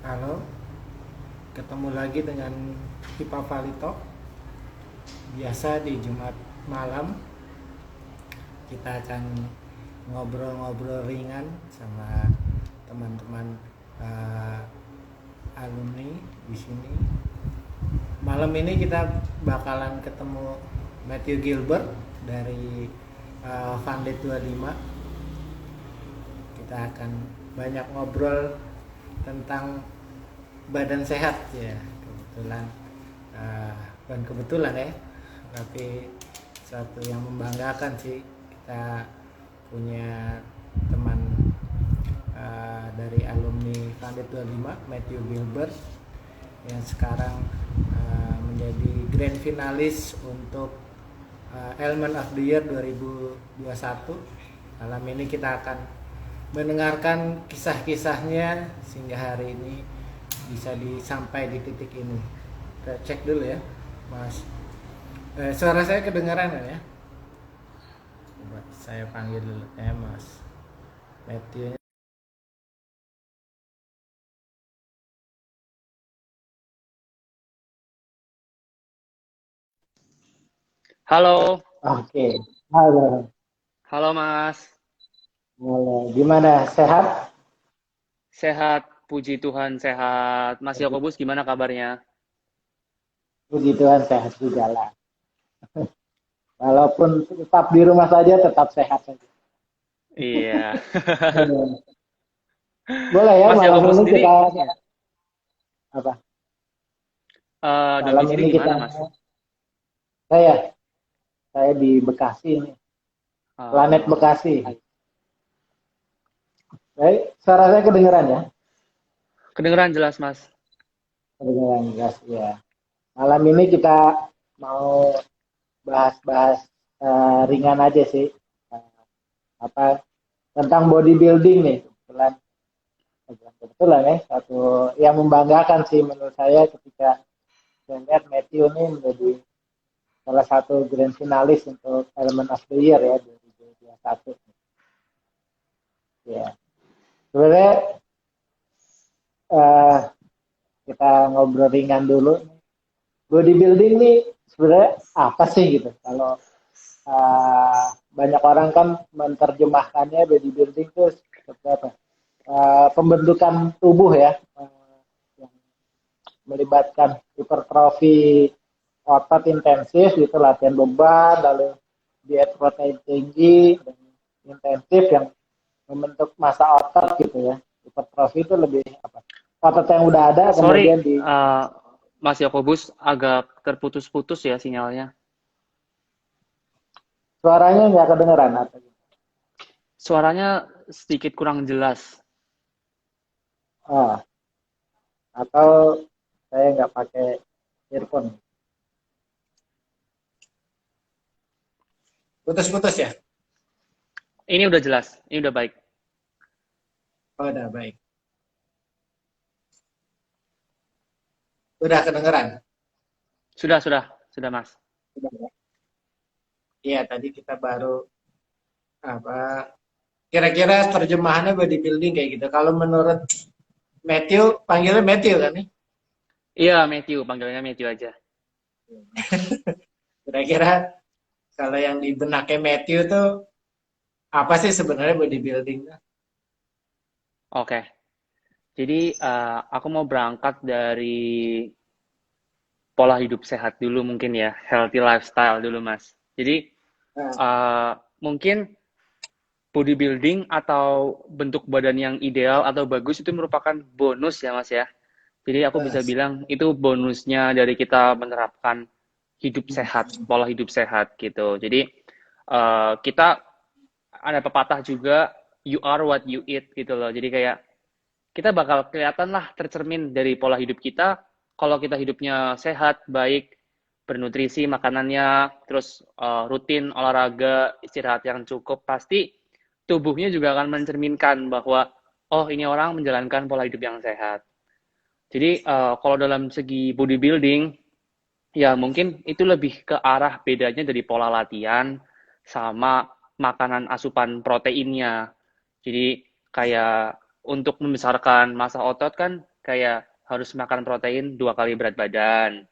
Halo, ketemu lagi dengan Hipa Valito. Biasa di Jumat malam kita akan ngobrol-ngobrol ringan sama teman-teman eh, alumni di sini. Malam ini kita bakalan ketemu Matthew Gilbert dari Funded 25. Kita akan banyak ngobrol tentang badan sehat ya, kebetulan bukan kebetulan ya, tapi suatu yang membanggakan sih kita punya teman dari alumni Funded 25, Matthew Gilbert, yang sekarang menjadi grand finalis untuk Element of the Year 2021. Malam ini kita akan mendengarkan kisah-kisahnya sehingga hari ini bisa disampai di titik ini. Kita cek dulu ya, Mas. Suara saya kedengaran kan ya? Coba saya panggil dulu ya, Mas Matthew. Halo, Oke, halo, halo Mas. halo. Gimana? Sehat? Sehat, puji Tuhan sehat. Mas Yakobus gimana kabarnya? Puji Tuhan sehat juga lah. Walaupun tetap di rumah saja, tetap sehat saja. Iya. Boleh ya Mas malam Yakobus ini kita sendiri, ya. apa? Malam Domisili ini kita gimana Mas? saya saya di Bekasi nih, planet Eh, Bekasi. Baik, suara saya kedengeran ya? Kedengeran jelas Mas. Kedengeran jelas ya. Malam ini kita mau bahas-bahas ringan aja sih. Eh, apa tentang bodybuilding nih. Kebetulan ya satu yang membanggakan sih menurut saya ketika saya lihat Matthew ini menjadi salah satu grand finalis untuk Element of the Year ya 2021. Ya, sebenarnya eh, kita ngobrol ringan dulu. Bodybuilding nih sebenarnya apa sih gitu? Kalau banyak orang kan menerjemahkannya bodybuilding itu seperti apa? Pembentukan tubuh ya, yang melibatkan hipertrofi otot intensif gitu, latihan beban, lalu diet protein tinggi dan intensif yang membentuk massa otot gitu ya. Hipertrofi itu lebih apa? Otot yang udah ada Sorry, kemudian di Mas Yakobus agak terputus-putus ya sinyalnya. suaranya nggak kedengeran atau Suaranya sedikit kurang jelas. ah, atau saya nggak pakai earphone. Putus-putus ya? Ini udah jelas, ini udah baik. Oh, udah baik. Udah kedengeran? Sudah Mas. Udah ya? Iya, tadi kita baru apa? Kira-kira terjemahannya bodybuilding kayak gitu. Kalau menurut Matthew, panggilnya Matthew kan nih? Iya, Matthew, panggilannya Matthew aja. Kira-kira kalau yang di benaknya Matthew tuh apa sih sebenarnya bodybuilding tuh? Oke. Jadi aku mau berangkat dari pola hidup sehat dulu mungkin ya, healthy lifestyle dulu Mas. Jadi Nah, mungkin bodybuilding atau bentuk badan yang ideal atau bagus itu merupakan bonus ya Mas ya. Jadi aku bisa bahas. bilang itu bonusnya dari kita menerapkan hidup sehat, pola hidup sehat gitu. Jadi kita ada pepatah juga, you are what you eat gitu loh. Jadi kayak kita bakal kelihatan lah tercermin dari pola hidup kita. Kalau kita hidupnya sehat, baik, bernutrisi makanannya, terus rutin olahraga, istirahat yang cukup, pasti tubuhnya juga akan mencerminkan bahwa oh ini orang menjalankan pola hidup yang sehat. Jadi kalau dalam segi bodybuilding, ya mungkin itu lebih ke arah bedanya dari pola latihan sama makanan asupan proteinnya. Jadi kayak untuk membesarkan massa otot kan kayak harus makan protein 2 kali berat badan.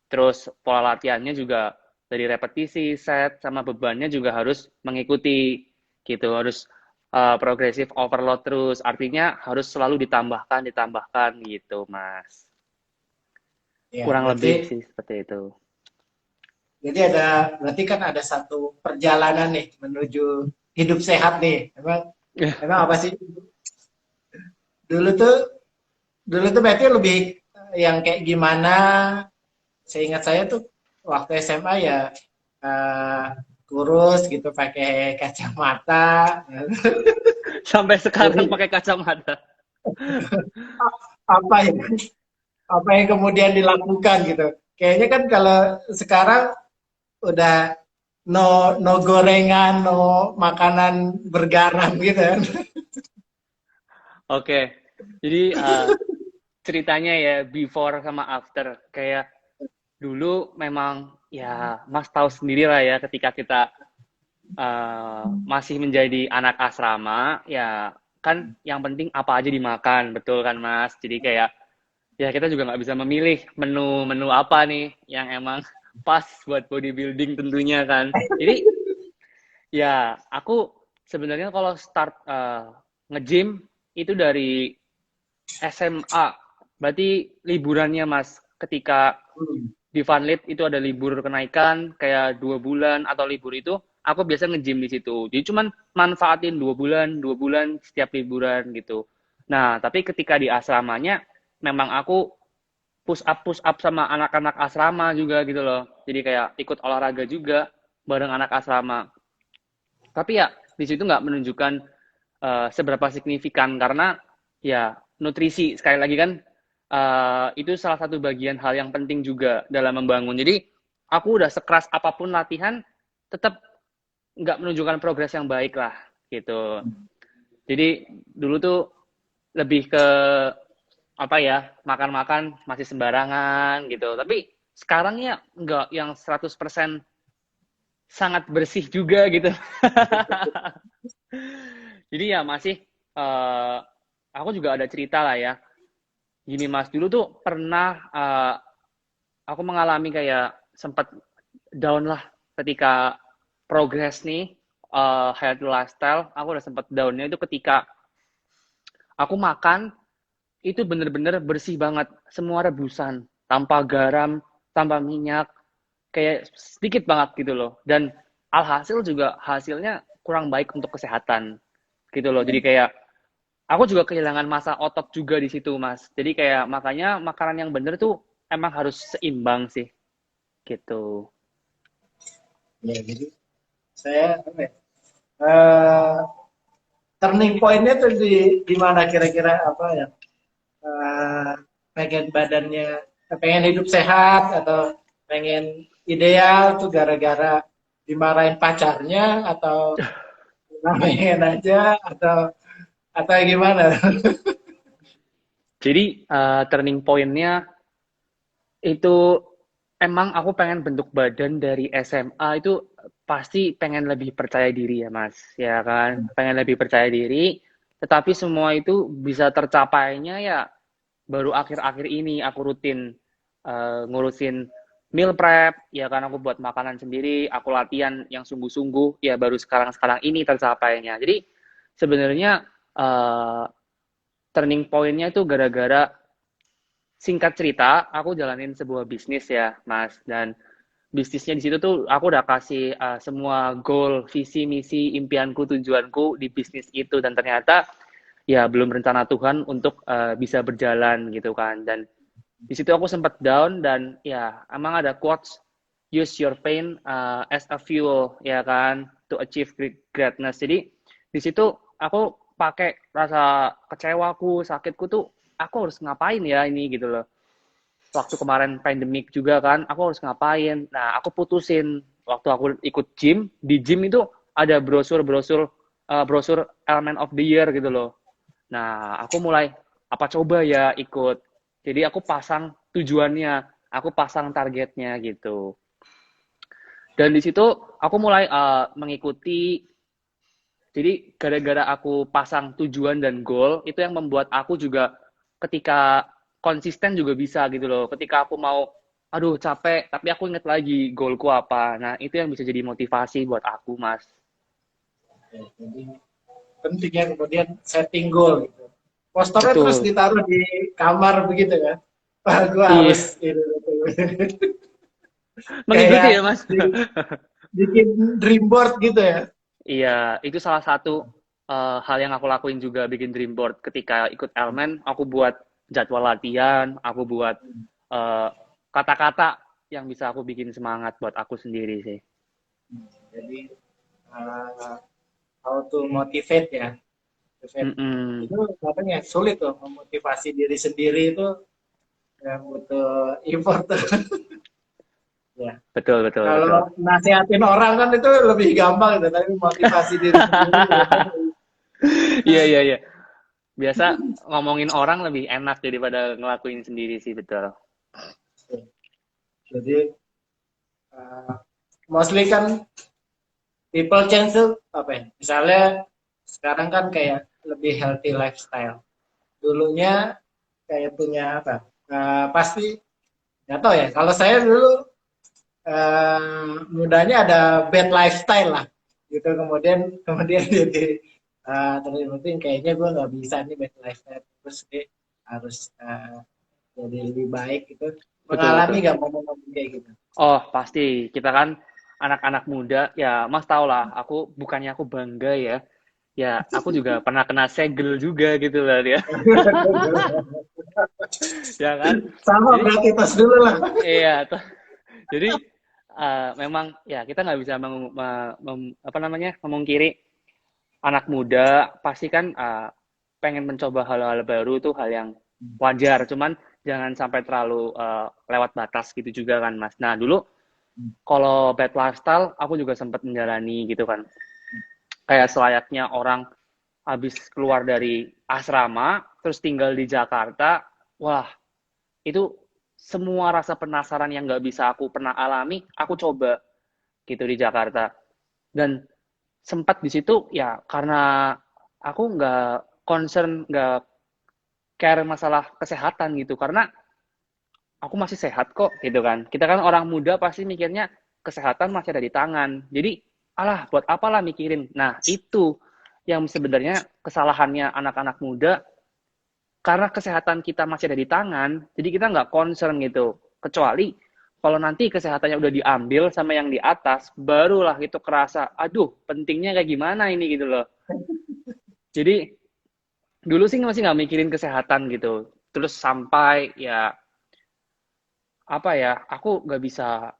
Terus pola latihannya juga dari repetisi, set, sama bebannya juga harus mengikuti gitu. Harus progresif overload terus. Artinya harus selalu ditambahkan gitu, Mas. Ya, Kurang berarti lebih sih seperti itu. jadi berarti kan ada satu perjalanan nih menuju hidup sehat nih. Emang apa sih dulu tuh dulu tuh berarti lebih yang kayak gimana? Seingat saya tuh waktu SMA ya eh, kurus gitu pakai kacamata. Sampai sekarang Jadi pakai kacamata. apa yang apa yang kemudian dilakukan gitu? Kayaknya kan kalau sekarang udah no gorengan, no makanan bergaram gitu kan. Oke, jadi ceritanya ya before sama after. Kayak dulu memang ya Mas tahu sendiri lah ya ketika kita masih menjadi anak asrama, ya kan yang penting apa aja dimakan, betul kan Mas? Jadi kayak ya kita juga nggak bisa memilih menu-menu apa nih yang emang pas buat bodybuilding tentunya kan. Jadi ya aku sebenarnya kalau start nge-gym itu dari SMA. Berarti liburannya Mas, ketika di Funlit itu ada libur kenaikan kayak 2 bulan atau libur itu aku biasa nge-gym di situ. Jadi cuman manfaatin 2 bulan setiap liburan gitu. Nah, tapi ketika di asramanya memang aku push up sama anak-anak asrama juga gitu loh. Jadi kayak ikut olahraga juga bareng anak asrama. Tapi ya di situ nggak menunjukkan seberapa signifikan karena ya nutrisi sekali lagi kan itu salah satu bagian hal yang penting juga dalam membangun. Jadi aku udah sekeras apapun latihan tetap nggak menunjukkan progres yang baik lah gitu. Jadi dulu tuh lebih ke apa ya makan-makan masih sembarangan gitu. Tapi sekarang ya nggak yang 100% sangat bersih juga gitu. Jadi ya masih uh, aku juga ada cerita lah ya. Gini Mas, dulu tuh pernah aku mengalami kayak sempat down lah ketika progres nih healthy lifestyle. Aku udah sempat downnya itu ketika aku makan itu bener-bener bersih banget, semua rebusan, tanpa garam, tanpa minyak, kayak sedikit banget gitu loh. Dan alhasil juga hasilnya kurang baik untuk kesehatan gitu loh. Jadi kayak aku juga kehilangan masa otot juga di situ, Mas. Jadi kayak makanya makanan yang bener tuh emang harus seimbang sih, gitu. Ya, jadi saya apa ya, eh, turning point-nya tuh di mana kira-kira apa ya? Pengen badannya, pengen hidup sehat atau pengen ideal tuh gara-gara dimarahin pacarnya atau pengen aja atau gimana? Jadi turning point-nya itu emang aku pengen bentuk badan dari SMA itu pasti pengen lebih percaya diri ya Mas, ya kan? Pengen lebih percaya diri, tetapi semua itu bisa tercapainya ya baru akhir-akhir ini aku rutin ngurusin meal prep, ya kan aku buat makanan sendiri, aku latihan yang sungguh-sungguh, ya baru sekarang-sekarang ini tercapainya. Jadi sebenarnya uh, turning point-nya itu gara-gara singkat cerita, aku jalanin sebuah bisnis ya, Mas. Dan bisnisnya di situ tuh aku udah kasih semua goal, visi, misi, impianku, tujuanku di bisnis itu. Dan ternyata ya belum rencana Tuhan untuk bisa berjalan gitu kan. Dan di situ aku sempat down dan ya emang ada quotes use your pain as a fuel ya kan to achieve greatness. Jadi di situ aku pakai rasa kecewaku, sakitku tuh aku harus ngapain ya ini gitu loh. Waktu kemarin pandemik juga kan, aku harus ngapain. Nah, aku putusin waktu aku ikut gym, di gym itu ada brosur Element of the Year gitu loh. Nah, aku mulai apa coba ya ikut. Jadi aku pasang tujuannya, aku pasang targetnya gitu. Dan di situ aku mulai mengikuti. Jadi gara-gara aku pasang tujuan dan goal itu yang membuat aku juga ketika konsisten juga bisa gitu loh. Ketika aku mau, aduh capek, tapi aku inget lagi goalku apa. Nah, itu yang bisa jadi motivasi buat aku, Mas. Ya, jadi pentingnya kemudian setting goal gitu. Posternya terus Betul. ditaruh di kamar begitu kan. Wah, gue harus Iya, ini, mengikuti ya, kayak Mas. bikin dream board gitu ya. Iya, itu salah satu hal yang aku lakuin juga bikin dream board. Ketika ikut elemen, aku buat jadwal latihan, aku buat eh, kata-kata yang bisa aku bikin semangat buat aku sendiri sih. Jadi uh, how to motivate ya. Motivate. Mm-mm. Itu katanya sulit tuh memotivasi diri sendiri itu yang butuh effort tuh. Ya. Betul, betul, betul. Kalau nasihatin orang kan itu lebih gampang gitu, tapi motivasi diri sendiri biasanya Iya, iya, iya. Biasa ngomongin orang lebih enak daripada ngelakuin sendiri sih, betul. jadi uh, mostly kan people change tuh apa ya? Misalnya sekarang kan kayak lebih healthy lifestyle. Dulunya kayak punya apa? Pasti nggak tahu ya. Kalau saya dulu mudanya ada bad lifestyle lah, gitu. Kemudian jadi terus kayaknya gue nggak bisa nih bad lifestyle, terus harus jadi lebih baik gitu. Betul, Mengalami betul. nggak momen-momen kayak gitu? Oh, pasti. Kita kan anak-anak muda, ya Mas tau lah, bukannya aku bangga ya. Ya, aku juga pernah kena segel juga gitu lah dia. Ya kan? Sama Jadi, berarti tos dulu lah. iya. Jadi, memang ya kita nggak bisa apa namanya memungkiri anak muda pasti kan pengen mencoba hal-hal baru tuh hal yang wajar. Cuman jangan sampai terlalu lewat batas gitu juga kan, Mas. Nah, dulu kalau bad lifestyle, aku juga sempat menjalani gitu kan. Kayak selayaknya orang habis keluar dari asrama, terus tinggal di Jakarta, wah, itu semua rasa penasaran yang nggak bisa aku pernah alami, aku coba gitu di Jakarta. Dan sempat di situ ya karena aku nggak concern, nggak care masalah kesehatan gitu. Karena aku masih sehat kok gitu kan. Kita kan orang muda pasti mikirnya kesehatan masih ada di tangan. Jadi, alah buat apalah mikirin. Nah, itu yang sebenarnya kesalahannya anak-anak muda karena kesehatan kita masih ada di tangan, jadi kita nggak concern gitu. Kecuali kalau nanti kesehatannya udah diambil sama yang di atas, barulah itu kerasa, aduh pentingnya kayak gimana ini gitu loh. Jadi dulu sih masih nggak mikirin kesehatan gitu. Terus sampai ya apa ya, aku nggak bisa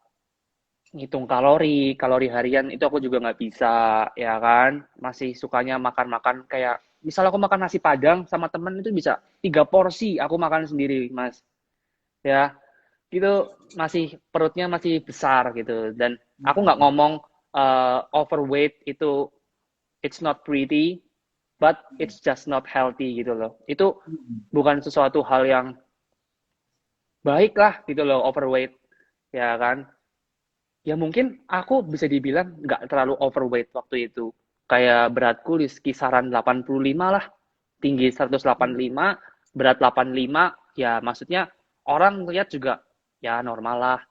ngitung kalori, kalori harian itu aku juga nggak bisa, ya kan? Masih sukanya makan-makan kayak, misal aku makan nasi padang sama temen itu bisa 3 porsi aku makan sendiri, Mas. Ya, itu masih perutnya masih besar gitu. Dan aku nggak ngomong overweight itu it's not pretty, but it's just not healthy gitu loh. Itu bukan sesuatu hal yang baik lah gitu loh, overweight, ya kan? Ya mungkin aku bisa dibilang nggak terlalu overweight waktu itu. Kayak beratku di kisaran 85 lah. Tinggi 185, berat 85, ya maksudnya orang lihat juga ya normal lah.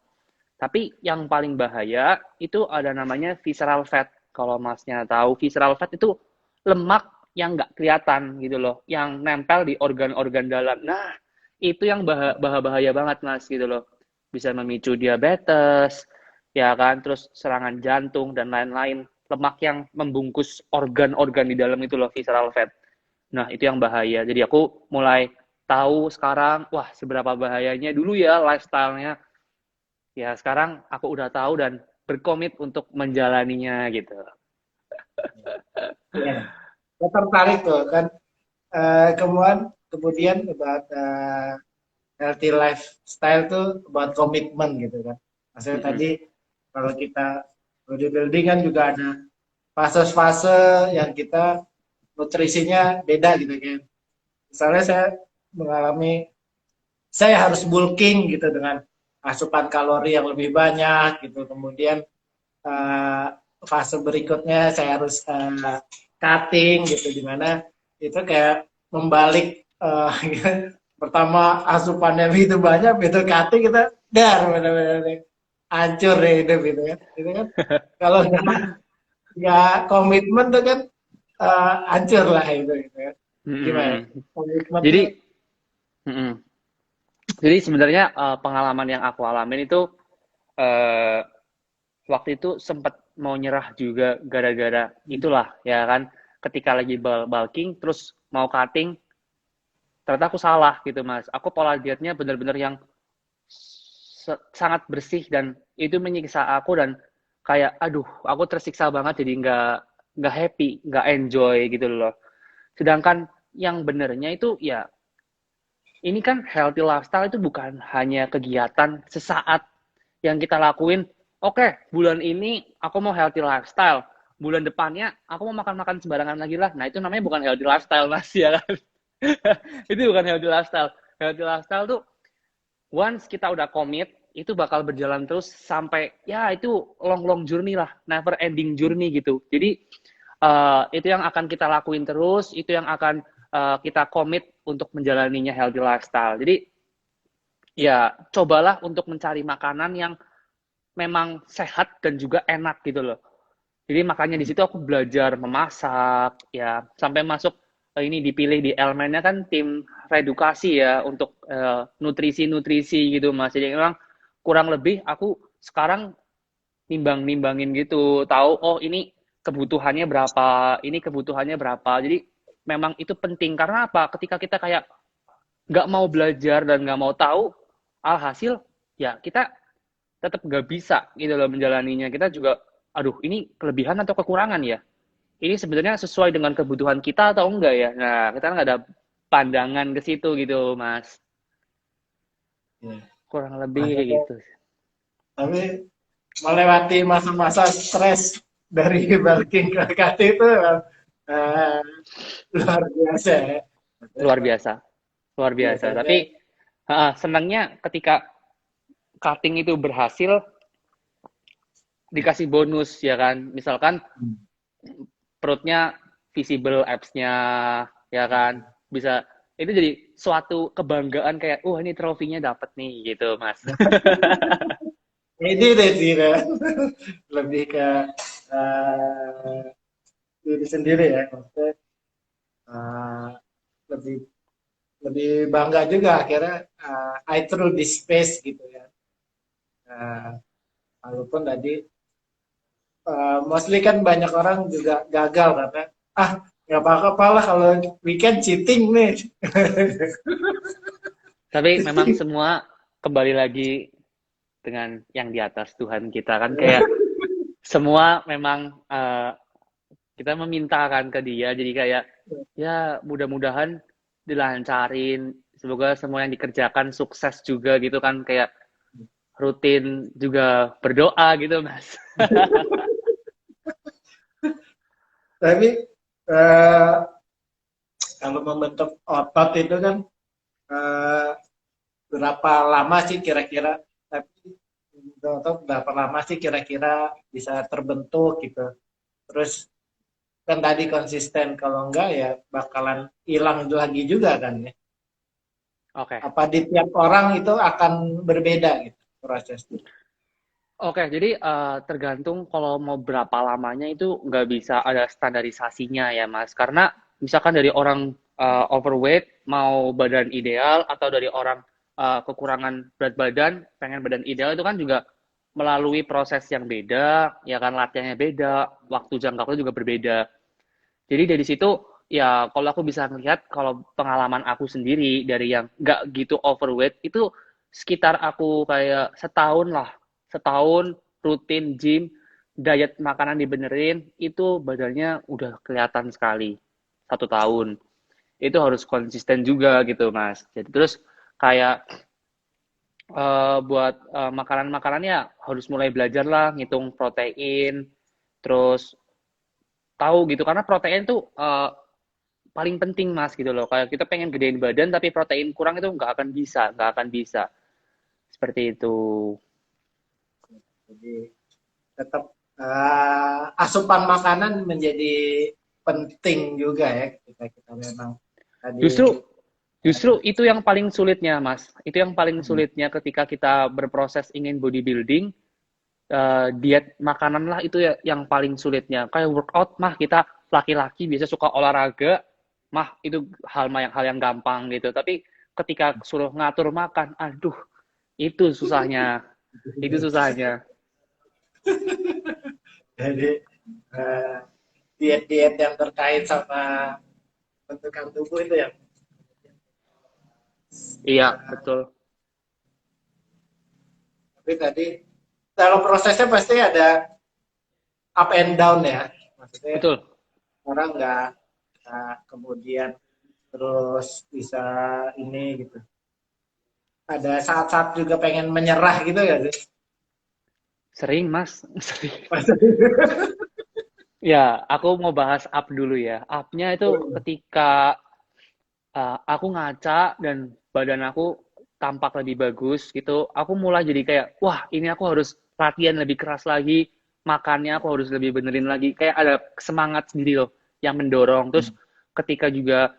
Tapi yang paling bahaya itu ada namanya visceral fat. Kalau masnya tahu, visceral fat itu lemak yang nggak kelihatan gitu loh. Yang nempel di organ-organ dalam. Nah, itu yang bahaya banget mas gitu loh. Bisa memicu diabetes, ya kan, terus serangan jantung dan lain-lain. Lemak yang membungkus organ-organ di dalam itu loh, visceral fat. Nah, itu yang bahaya. Jadi aku mulai tahu sekarang, wah seberapa bahayanya dulu ya lifestyle-nya. Ya sekarang aku udah tahu dan berkomit untuk menjalaninya gitu. Ya, saya tertarik tuh kan. Kemudian about healthy lifestyle tuh about komitmen gitu kan. Maksudnya Mm-mm. tadi kalau kita bodybuilding kan juga ada fase-fase yang kita nutrisinya beda gitu kan. Misalnya saya harus bulking gitu dengan asupan kalori yang lebih banyak gitu. Kemudian uh, fase berikutnya saya harus cutting gitu, dimana itu kayak membalik pertama asupannya begitu banyak, begitu cutting kita dar benar-benar hancur deh hidup gitu kan. Itu kan kalau nggak komitmen tuh kan hancur lah itu gitu kan. Gimana? Mm-mm. Komitmen tuh Jadi, mm-mm. Jadi sebenarnya pengalaman yang aku alamin itu eh, waktu itu sempat mau nyerah juga gara-gara itulah ya kan. Ketika lagi bulking terus mau cutting, ternyata aku salah gitu mas. Aku pola dietnya benar-benar yang sangat bersih dan itu menyiksa aku dan kayak aduh aku tersiksa banget jadi nggak happy nggak enjoy gitu loh. Sedangkan yang benernya itu ya ini kan healthy lifestyle itu bukan hanya kegiatan sesaat yang kita lakuin. Oke, bulan ini aku mau healthy lifestyle. Bulan depannya aku mau makan-makan sembarangan lagi lah. Nah, itu namanya bukan healthy lifestyle, Mas, ya kan? Itu bukan healthy lifestyle. Healthy lifestyle tuh once kita udah commit, itu bakal berjalan terus sampai ya itu long journey lah, never ending journey gitu. Jadi itu yang akan kita lakuin terus, itu yang akan kita komit untuk menjalaninya healthy lifestyle. Jadi ya cobalah untuk mencari makanan yang memang sehat dan juga enak gitu loh. Jadi makanya di situ aku belajar memasak ya sampai masuk ini dipilih di elemennya kan tim redukasi ya untuk nutrisi-nutrisi gitu Mas. Jadi memang kurang lebih aku sekarang nimbang-nimbangin gitu, tahu oh ini kebutuhannya berapa, ini kebutuhannya berapa. Jadi memang itu penting karena apa? Ketika kita kayak nggak mau belajar dan nggak mau tahu, alhasil ya kita tetap nggak bisa gitu loh menjalaninya. Kita juga, aduh ini kelebihan atau kekurangan ya? Ini sebenarnya sesuai dengan kebutuhan kita atau enggak ya? Nah, kita nggak ada pandangan ke situ gitu, Mas. ya, Kurang lebih kayak makanya, gitu. tapi melewati masa-masa stres dari bulking ke KT itu eh, luar biasa ya. Luar biasa, luar biasa. Biasanya Tapi senangnya ketika cutting itu berhasil, dikasih bonus ya kan. Misalkan perutnya visible abs-nya ya kan bisa itu jadi suatu kebanggaan kayak ini trofinya dapat nih gitu mas. ini deh sih kan. Lebih ke eh, diri sendiri ya, maksudnya eh, lebih lebih bangga juga akhirnya I through this space gitu ya. Eh, Walaupun tadi mostly kan banyak orang juga gagal karena nggak apa-apa lah kalau weekend cheating nih. Tapi memang semua kembali lagi dengan yang di atas Tuhan kita kan kayak semua memang kita memintakan ke dia jadi kayak ya mudah-mudahan dilancarin semoga semua yang dikerjakan sukses juga gitu kan kayak rutin juga berdoa gitu mas. Tapi eh, kalau membentuk otot itu kan eh, berapa lama sih kira-kira? Tapi otot berapa lama sih kira-kira bisa terbentuk gitu? Terus kan tadi konsisten, kalau enggak ya bakalan hilang lagi juga kan ya. Oke. Apa di tiap orang itu akan berbeda gitu prosesnya. Oke, jadi tergantung kalau mau berapa lamanya itu nggak bisa ada standarisasinya ya, Mas. Karena misalkan dari orang overweight mau badan ideal atau dari orang kekurangan berat badan pengen badan ideal itu kan juga melalui proses yang beda, ya kan latihannya beda, waktu jangka waktu juga berbeda. Jadi dari situ ya kalau aku bisa melihat kalau pengalaman aku sendiri dari yang nggak gitu overweight itu sekitar aku kayak setahun lah, setahun rutin gym, diet makanan dibenerin itu badannya udah kelihatan sekali 1 tahun. Itu harus konsisten juga gitu mas. Jadi terus kayak buat makanan-makanan ya harus mulai belajar lah ngitung protein, terus tahu gitu karena protein tuh paling penting mas gitu loh kayak kita pengen gedein badan tapi protein kurang itu nggak akan bisa seperti itu. Jadi tetap asupan makanan menjadi penting juga ya ketika kita memang tadi Justru Justru itu yang paling sulitnya, Mas. Itu yang paling sulitnya ketika kita berproses ingin bodybuilding, diet makanan lah itu ya yang paling sulitnya. Kayak workout mah kita laki-laki biasa suka olahraga, mah itu hal yang gampang gitu. Tapi ketika suruh ngatur makan, aduh, itu susahnya. Itu susahnya. Jadi eh, diet-diet yang terkait sama bentukan tubuh itu ya. Iya, betul. Tapi tadi kalau prosesnya pasti ada up and down ya. Maksudnya Betul. orang nggak kemudian terus bisa ini gitu. Ada saat-saat juga pengen menyerah gitu ya sih? Sering, Mas. Sering. Ya, aku mau bahas up dulu ya. Up-nya itu ketika aku ngaca dan badan aku tampak lebih bagus gitu, aku mulai jadi kayak, wah ini aku harus latihan lebih keras lagi, makannya aku harus lebih benerin lagi, kayak ada semangat sendiri loh yang mendorong. Terus ketika juga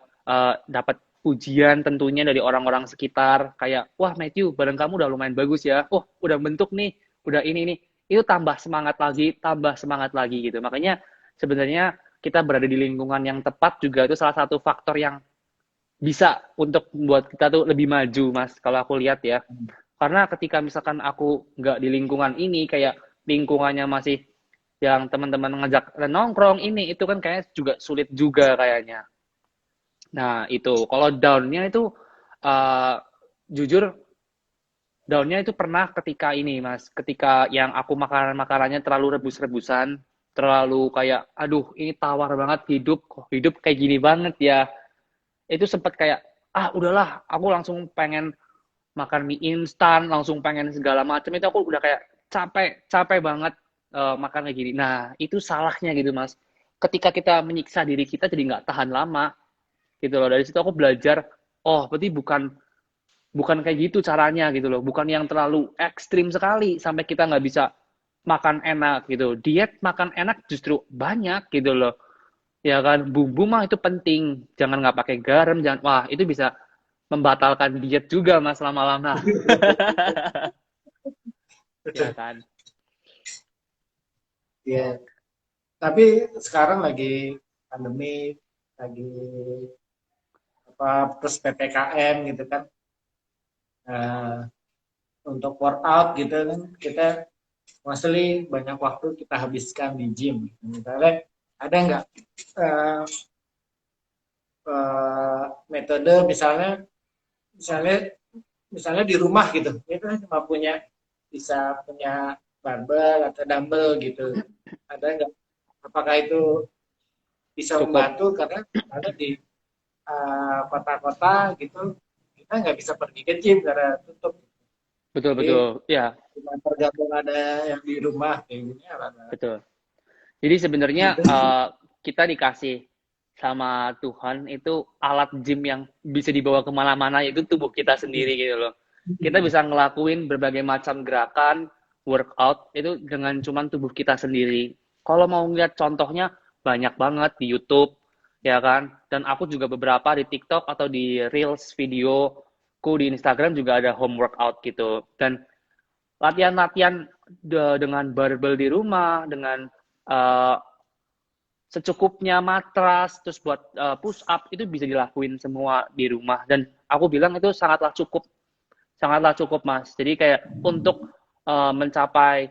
dapat pujian tentunya dari orang-orang sekitar, kayak, wah Matthew, badan kamu udah lumayan bagus ya, oh udah bentuk nih, udah ini nih, itu tambah semangat lagi gitu. Makanya sebenarnya kita berada di lingkungan yang tepat juga itu salah satu faktor yang bisa untuk membuat kita tuh lebih maju, Mas, kalau aku lihat ya. Karena ketika misalkan aku nggak di lingkungan ini, kayak lingkungannya masih yang teman-teman ngajak nongkrong ini, itu kan kayaknya juga sulit juga kayaknya. Nah, itu. Kalau down-nya itu, uh, jujur, down-nya itu pernah ketika ini, Mas. Ketika yang aku makanan-makanannya terlalu rebus-rebusan, terlalu kayak, aduh, ini tawar banget hidup, kok hidup kayak gini banget ya. Itu sempat kayak, ah udahlah, aku langsung pengen makan mie instan, langsung pengen segala macam. Itu aku udah kayak capek banget makan kayak gini. Nah, itu salahnya gitu, Mas. Ketika kita menyiksa diri kita jadi nggak tahan lama, gitu loh. Dari situ aku belajar, oh berarti bukan bukan kayak gitu caranya gitu loh. Bukan yang terlalu ekstrim sekali sampai kita nggak bisa makan enak gitu. Diet makan enak justru banyak gitu loh. Ya kan, bumbu mah itu penting. Jangan nggak pakai garam, jangan. Wah, itu bisa membatalkan diet juga mas lama-lama. Ya kan. Ya, tapi sekarang lagi pandemi, lagi apa terus PPKM gitu kan. Nah, untuk workout gitu kan kita mostly banyak waktu kita habiskan di gym. Misalnya ada nggak uh, metode misalnya misalnya misalnya di rumah gitu, itu kan cuma bisa punya barbel atau dumbbell gitu. Ada nggak? Apakah itu bisa Cukup. membantu karena ada di kota-kota gitu kita nggak bisa pergi ke gym karena tutup. Jadi Betul-betul. Ya, cuma tergantung ada yang di rumah kayak gini apa betul. Jadi sebenarnya gitu. kita dikasih sama Tuhan itu alat gym yang bisa dibawa kemana-mana, yaitu tubuh kita sendiri gitu loh. Kita bisa ngelakuin berbagai macam gerakan, workout itu dengan cuman tubuh kita sendiri. Kalau mau ngeliat contohnya banyak banget di YouTube, ya kan? Dan aku juga beberapa di TikTok atau di Reels videoku di Instagram juga ada home workout gitu. Dan latihan-latihan dengan barbel di rumah, dengan uh, secukupnya matras, terus buat push up itu bisa dilakuin semua di rumah. Dan aku bilang itu sangatlah cukup mas. Jadi kayak untuk mencapai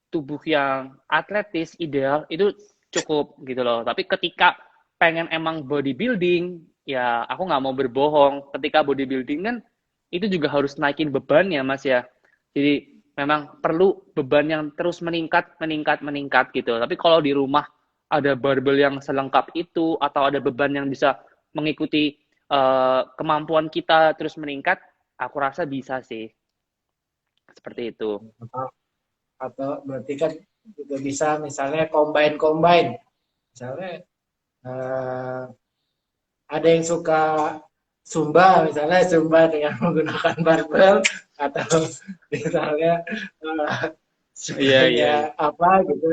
tubuh yang atletis ideal itu cukup gitu loh. Tapi ketika pengen emang bodybuilding, ya aku nggak mau berbohong. Ketika bodybuilding kan itu juga harus naikin beban ya mas ya. Jadi memang perlu beban yang terus meningkat gitu. Tapi kalau di rumah ada barbel yang selengkap itu atau ada beban yang bisa mengikuti kemampuan kita terus meningkat, aku rasa bisa sih. Seperti itu. Atau berarti kan juga bisa misalnya combine misalnya eh, ada yang suka Zumba misalnya Zumba dengan menggunakan barbel atau misalnya Iya, iya. sukanya apa gitu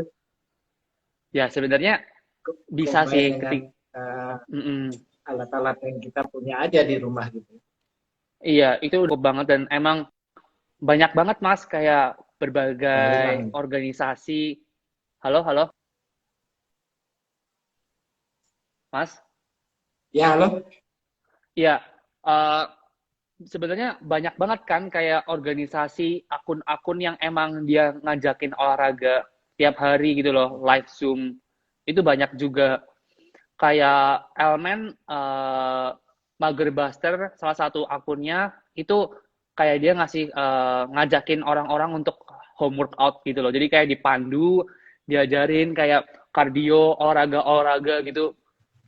Ya, sebenarnya bisa combine sih dengan ketik. Mm -mm. alat-alat yang kita punya aja di rumah gitu. Iya, itu cukup banget dan emang banyak banget Mas kayak berbagai Hilang. organisasi. Halo, halo, Mas. Ya, halo. Iya, eh, sebenarnya banyak banget kan kayak organisasi, akun-akun yang emang dia ngajakin olahraga tiap hari gitu loh, live Zoom. Itu banyak juga kayak Elmen Mager Buster salah satu akunnya itu kayak dia ngasih ngajakin orang-orang untuk home workout gitu loh. Jadi kayak dipandu, diajarin kayak kardio, olahraga-olahraga gitu.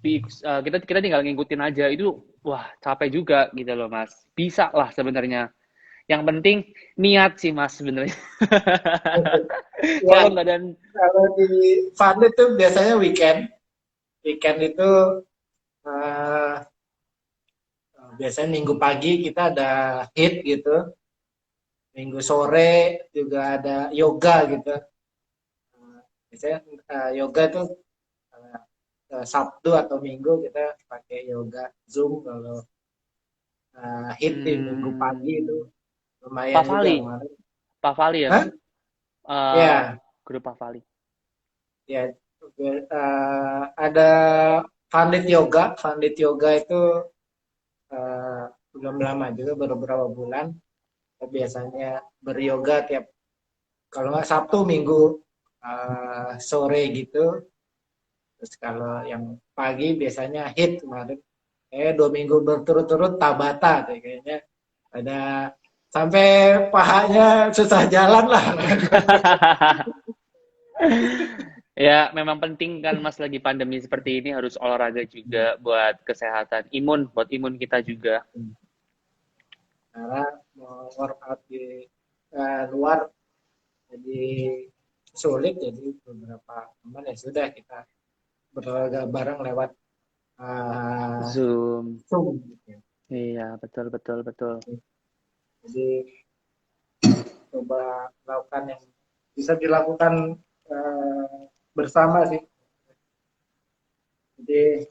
Kita kita tinggal ngikutin aja itu wah capek juga gitu loh Mas. Bisa lah sebenarnya. Yang penting niat sih Mas sebenarnya. Ya, Kalau nggak dan kalau di fun itu biasanya weekend. Weekend itu eh, biasanya minggu pagi kita ada hit gitu. Minggu sore juga ada yoga gitu. Biasanya yoga itu eh, Sabtu atau Minggu kita pakai yoga Zoom. Kalau hit di minggu pagi itu hmm, lumayan Pak juga Fali, kemarin. Pak Fali ya. Hah? Eh, Ya, grup Pak Fali. ya. Ada Pandit Yoga. Pandit Yoga itu eh, belum lama juga, baru beberapa bulan. Biasanya beryoga tiap, kalau nggak Sabtu, Minggu sore gitu. Terus kalau yang pagi biasanya hit kemarin. 2 minggu berturut-turut Tabata tuh kayaknya. Ada sampai pahanya susah jalan lah. Ya, memang penting kan Mas lagi pandemi seperti ini harus olahraga juga buat kesehatan imun, buat imun kita juga. Karena mau workout di luar jadi sulit, jadi beberapa teman ya sudah kita berolahraga bareng lewat uh, Zoom. Zoom gitu. Iya, betul betul betul. Jadi coba lakukan yang bisa dilakukan bersama sih. Jadi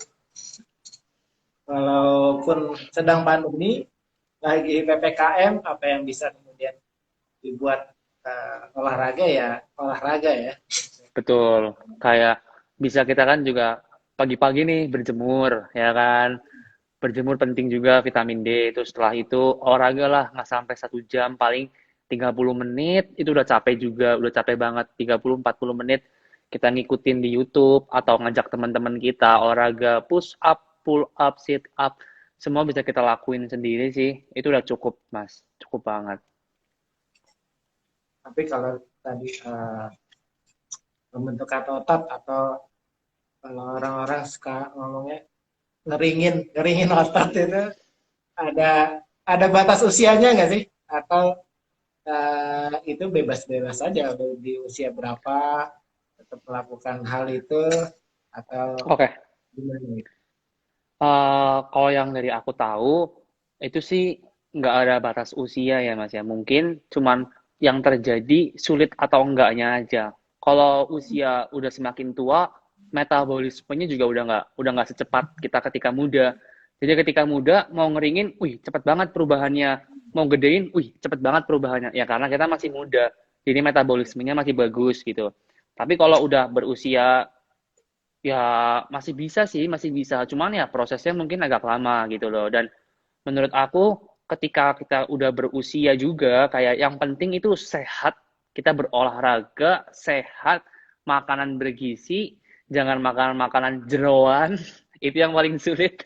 walaupun sedang pandemi, lagi PPKM, apa yang bisa kemudian dibuat olahraga ya olahraga ya. Betul. Kayak bisa kita kan juga pagi-pagi nih berjemur, ya kan? Berjemur penting juga vitamin D. Terus setelah itu olahraga lah, nggak sampai 1 jam, paling 30 menit, itu udah capek juga, udah capek banget. 30-40 menit kita ngikutin di YouTube atau ngajak teman-teman kita olahraga push up, pull up, sit up, semua bisa kita lakuin sendiri sih. Itu udah cukup, Mas. Cukup banget. Tapi kalau tadi membentuk otot, atau kalau orang-orang suka ngomongnya ngeringin ngeringin otot itu, ada ada batas usianya nggak sih? Atau itu bebas-bebas saja di usia berapa tetap melakukan hal itu, atau Oke. gimana? Kalau yang dari aku tahu, itu sih nggak ada batas usia ya Mas ya. Mungkin cuman yang terjadi sulit atau enggaknya aja. Kalau usia udah semakin tua, metabolismenya juga udah nggak secepat kita ketika muda. Jadi ketika muda mau ngeringin, wih cepet banget perubahannya. Mau gedein, wih cepet banget perubahannya. Ya karena kita masih muda, jadi metabolismenya masih bagus gitu. Tapi kalau udah berusia ya masih bisa sih, masih bisa. Cuman ya prosesnya mungkin agak lama gitu loh. Dan menurut aku ketika kita udah berusia juga, kayak yang penting itu sehat, kita berolahraga, sehat, makanan bergizi, jangan makan makanan jeroan, itu yang paling sulit.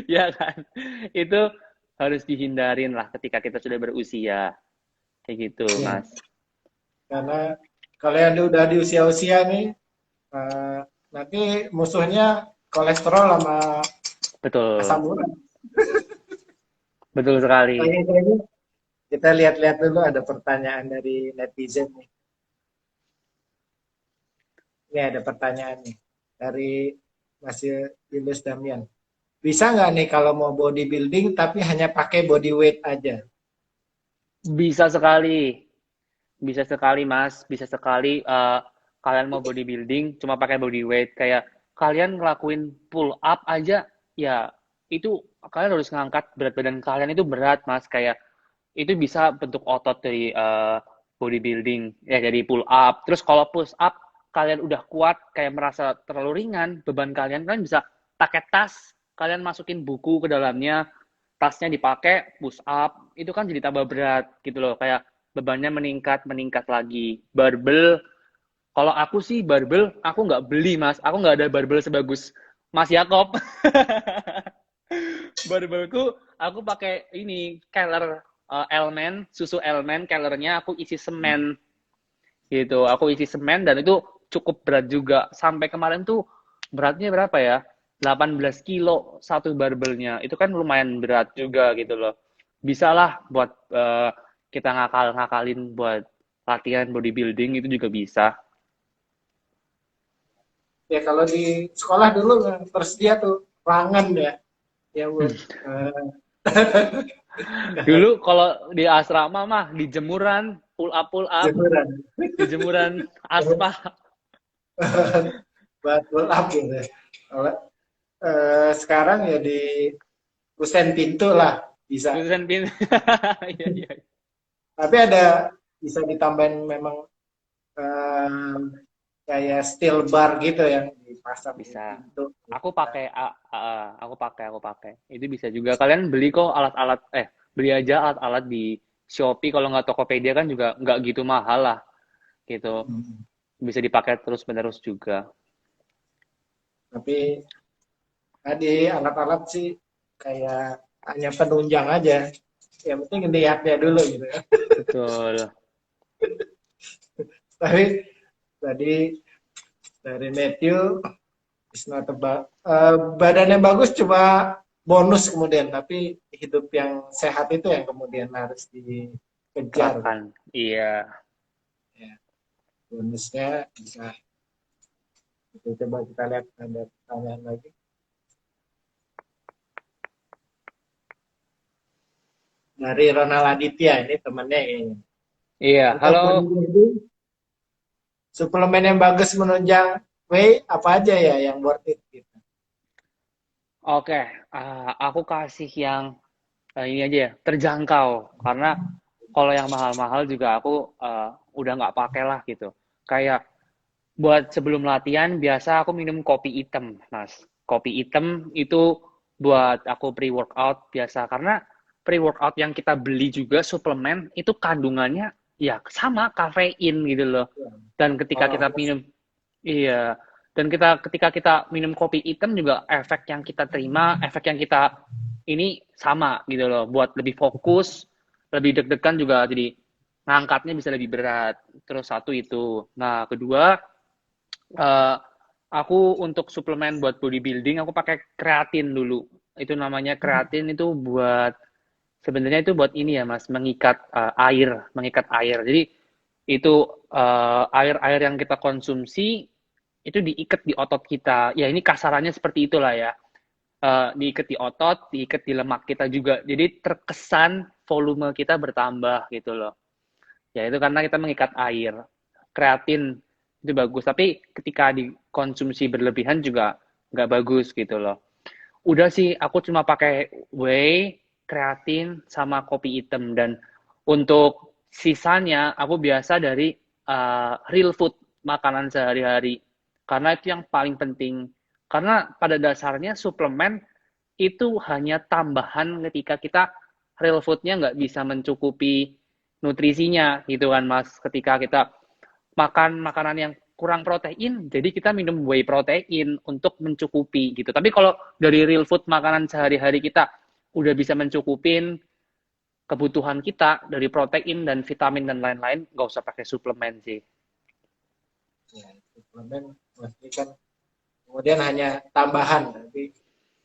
Ya kan? Itu harus dihindarin lah ketika kita sudah berusia. Kayak gitu, Ya, Mas. karena kalau yang udah di usia-usia nih, eh, nanti musuhnya kolesterol sama asam Betul. urat. Betul sekali. Oke, kita lihat-lihat dulu, ada pertanyaan dari netizen nih. Ini ada pertanyaan nih dari Mas Yunus Damian. Bisa nggak nih kalau mau bodybuilding tapi hanya pakai body weight aja? Bisa sekali. Bisa sekali, Mas. Bisa sekali kalian mau bodybuilding cuma pakai body weight. Kayak kalian ngelakuin pull up aja, ya itu kalian harus ngangkat berat badan kalian itu berat, Mas. Kayak itu bisa bentuk otot dari bodybuilding, ya dari pull up. Terus kalau push up kalian udah kuat, kayak merasa terlalu ringan beban kalian, kalian bisa pakai tas, kalian masukin buku ke dalamnya, tasnya dipakai push up, itu kan jadi tambah berat gitu loh, kayak bebannya meningkat meningkat lagi. Barbel, kalau aku sih barbel aku nggak beli, Mas. Aku nggak ada barbel sebagus Mas Yakob. Barbelku aku pakai ini Keller, Elmen, susu Elmen, Kellernya aku isi semen gitu. Aku isi semen dan itu cukup berat juga. Sampai kemarin tuh beratnya berapa ya? 18 kilo satu barbelnya. Itu kan lumayan berat juga gitu loh. Bisa lah buat kita ngakal-ngakalin buat latihan bodybuilding itu juga bisa. Ya kalau di sekolah dulu tersedia tuh ruangan ya, ya buat Dulu kalau di asrama mah di jemuran, pull up, jemuran. di jemuran aspal. Buat pull up gitu. Kalau sekarang ya di kusen pintu lah bisa. Kusen pin. Iya, iya. Tapi ada bisa ditambahin memang eh, kayak steel bar gitu yang dipasang di Bisa. pintu. Aku pakai, aku pakai. Itu bisa juga. Kalian beli kok alat-alat, beli aja alat-alat di Shopee. Kalau nggak Tokopedia kan juga nggak gitu mahal lah, gitu. Hmm. Bisa dipakai terus-menerus juga. Tapi tadi alat-alat sih kayak hanya penunjang aja. Yang penting lihatnya dulu gitu. Betul. Tapi tadi dari Matthew, badannya bagus cuma bonus kemudian, tapi hidup yang sehat itu yang kemudian harus dikejar. Terapkan. Iya. Ya, bonusnya bisa. Itu coba kita lihat ada pertanyaan lagi dari Ronald Aditya, ini temannya ini. Iya. Untuk Halo. bodybuilding, suplemen yang bagus menunjang whey apa aja ya yang worth it gitu. Oke. Aku kasih yang ini aja ya, terjangkau. Karena kalau yang mahal-mahal juga aku udah nggak pakai lah gitu. Kayak buat sebelum latihan biasa aku minum kopi hitam, Mas. Kopi hitam itu buat aku pre-workout biasa karena pre-workout yang kita beli juga suplemen itu kandungannya ya sama kafein gitu loh. Dan ketika Oh, kita minum, iya, dan ketika kita minum kopi hitam juga efek yang kita terima, efek yang kita ini sama gitu loh. Buat lebih fokus, lebih deg-degan juga jadi ngangkatnya bisa lebih berat. Terus satu itu. Nah, kedua, eh, aku untuk suplemen buat bodybuilding aku pakai kreatin dulu. Itu namanya kreatin itu buat sebenarnya itu buat ini ya Mas, mengikat mengikat air. Jadi itu air-air yang kita konsumsi itu diikat di otot kita. Ya ini kasarannya seperti itulah ya. Diikat di otot, diikat di lemak kita juga. Jadi terkesan volume kita bertambah gitu loh. Ya itu karena kita mengikat air. Kreatin itu bagus, tapi ketika dikonsumsi berlebihan juga nggak bagus gitu loh. Udah sih, aku cuma pakai whey, kreatin, sama kopi hitam. Dan untuk sisanya, aku biasa dari real food, makanan sehari-hari. Karena itu yang paling penting. Karena pada dasarnya suplemen itu hanya tambahan ketika kita real foodnya nggak bisa mencukupi nutrisinya gitu kan Mas. Ketika kita makan makanan yang kurang protein, jadi kita minum whey protein untuk mencukupi gitu. Tapi kalau dari real food makanan sehari-hari kita udah bisa mencukupin kebutuhan kita dari protein dan vitamin dan lain-lain, nggak usah pakai suplemen sih. ya, suplemen pasti kan kemudian hanya tambahan. Tapi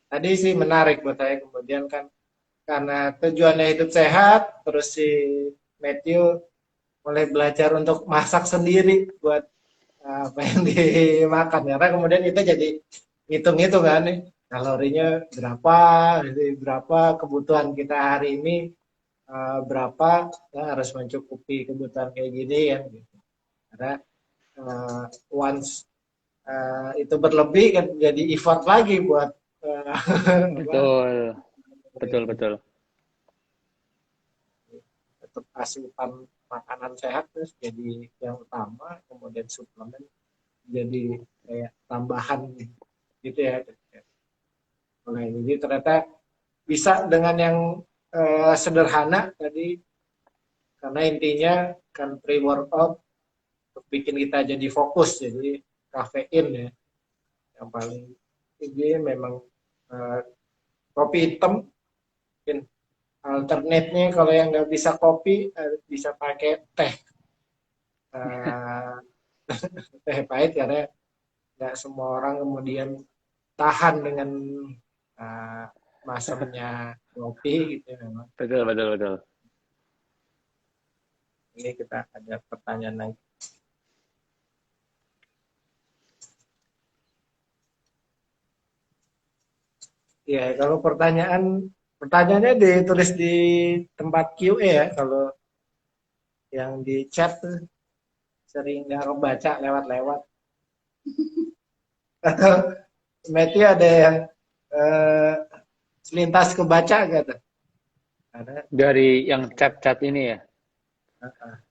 tadi sih menarik buat saya kemudian kan karena tujuannya hidup sehat, terus si Matthew mulai belajar untuk masak sendiri buat apa yang dimakan. Karena kemudian kita jadi hitung-hitung kan nih kalorinya berapa, jadi berapa kebutuhan kita hari ini berapa ya harus mencukupi kebutuhan kayak gini ya. Gitu. Karena once itu berlebih kan jadi effort lagi buat apa, Betul, betul, betul. tetap asupan makanan sehat terus jadi yang utama, kemudian suplemen jadi kayak tambahan gitu ya. Nah, jadi ternyata bisa dengan yang sederhana tadi, karena intinya kan pre-workout untuk bikin kita jadi fokus, jadi kafein ya yang paling tinggi memang. eh, Kopi hitam mungkin alternate-nya, kalau yang nggak bisa kopi bisa pakai teh, eh, teh pahit, karena nggak semua orang kemudian tahan dengan uh, masamnya kopi gitu ya, memang. Betul, betul, betul. Ini kita ada pertanyaan lagi. Ya, kalau pertanyaannya ditulis di tempat QA ya. Kalau yang di chat tuh sering nggak kebaca lewat-lewat. Atau Matthew ada yang eh, selintas kebaca gitu. Ada Dari yang chat-chat ini ya.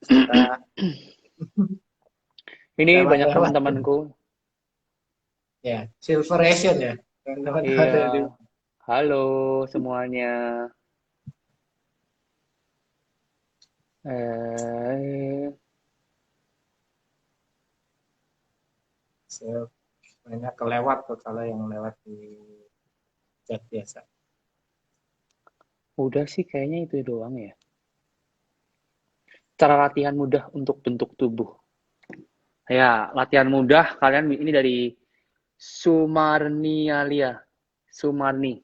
suka Ini banyak lewat-lewat. teman-temanku. Ya, Silver Asian ya. Teman-teman Iya, ada di halo semuanya. banyak kelewat tuh kalau yang lewat di chat biasa. Udah sih kayaknya itu doang ya. Cara latihan mudah untuk bentuk tubuh. Ya, latihan mudah kalian ini dari Sumarni Alia. Sumarni.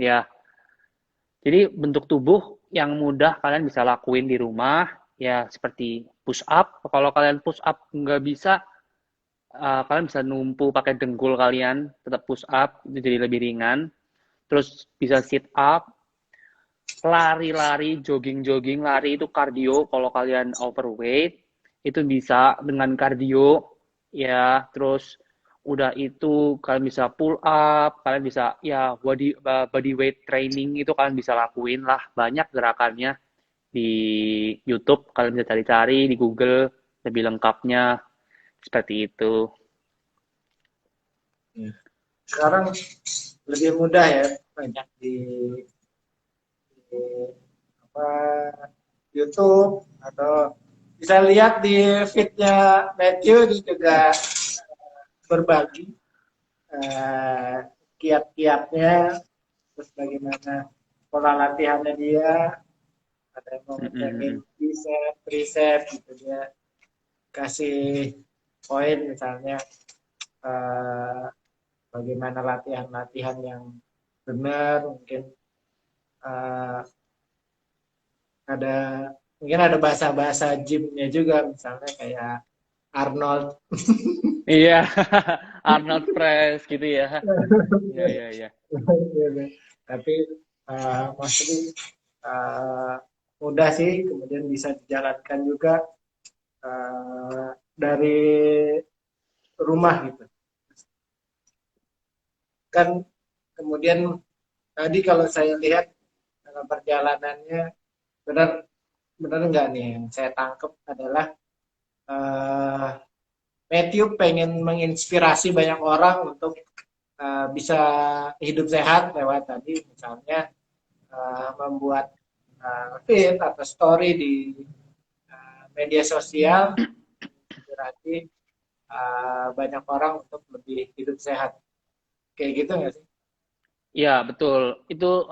Ya, jadi bentuk tubuh yang mudah kalian bisa lakuin di rumah, ya seperti push up. Kalau kalian push up nggak bisa, kalian bisa numpu pakai dengkul kalian, tetap push up, itu jadi lebih ringan. Terus bisa sit up, lari-lari, jogging-jogging, lari itu kardio. Kalau kalian overweight, itu bisa dengan kardio, ya. Terus udah itu kalian bisa pull up, kalian bisa ya body weight training itu kalian bisa lakuin lah. Banyak gerakannya di YouTube, kalian bisa cari-cari di Google lebih lengkapnya seperti itu. Sekarang lebih mudah ya, banyak di apa, YouTube, atau bisa lihat di feednya Matthew, dia juga berbagi eh, kiat-kiatnya, terus bagaimana pola latihannya dia, ada yang mau ngecengin bicep, tricep gitu, dia kasih poin misalnya eh, bagaimana latihan-latihan yang benar, mungkin eh, ada mungkin ada bahasa-bahasa gymnya juga, misalnya kayak Arnold. Iya, Arnold Press gitu ya. Iya, iya, iya. Tapi maksudnya uh, mudah sih, kemudian bisa dijalankan juga dari rumah gitu kan. Kemudian tadi kalau saya lihat dalam perjalanannya, benar benar nggak nih, yang saya tangkap adalah uh, Matthew pengen menginspirasi banyak orang untuk bisa hidup sehat lewat tadi misalnya membuat feed atau story di media sosial, berarti banyak orang untuk lebih hidup sehat, kayak gitu nggak sih? Iya, betul. Itu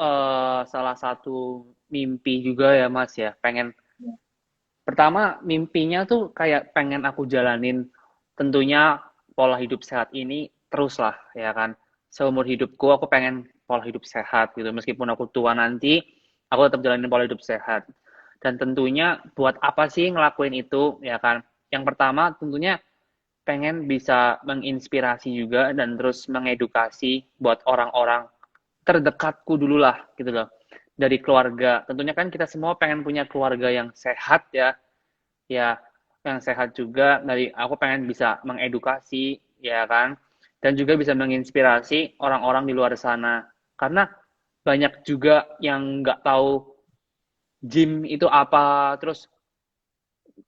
salah satu mimpi juga ya, Mas ya. Pertama, mimpinya tuh kayak pengen aku jalanin tentunya pola hidup sehat ini terus lah, ya kan. Seumur hidupku aku pengen pola hidup sehat gitu. Meskipun aku tua nanti, aku tetap jalanin pola hidup sehat. Dan tentunya buat apa sih ngelakuin itu, ya kan. Yang pertama tentunya pengen bisa menginspirasi juga dan terus mengedukasi buat orang-orang terdekatku dulu lah gitu loh, dari keluarga. Tentunya kan kita semua pengen punya keluarga yang sehat ya, ya yang sehat juga. Dari aku pengen bisa mengedukasi, ya kan, dan juga bisa menginspirasi orang-orang di luar sana. Karena banyak juga yang nggak tahu gym itu apa. Terus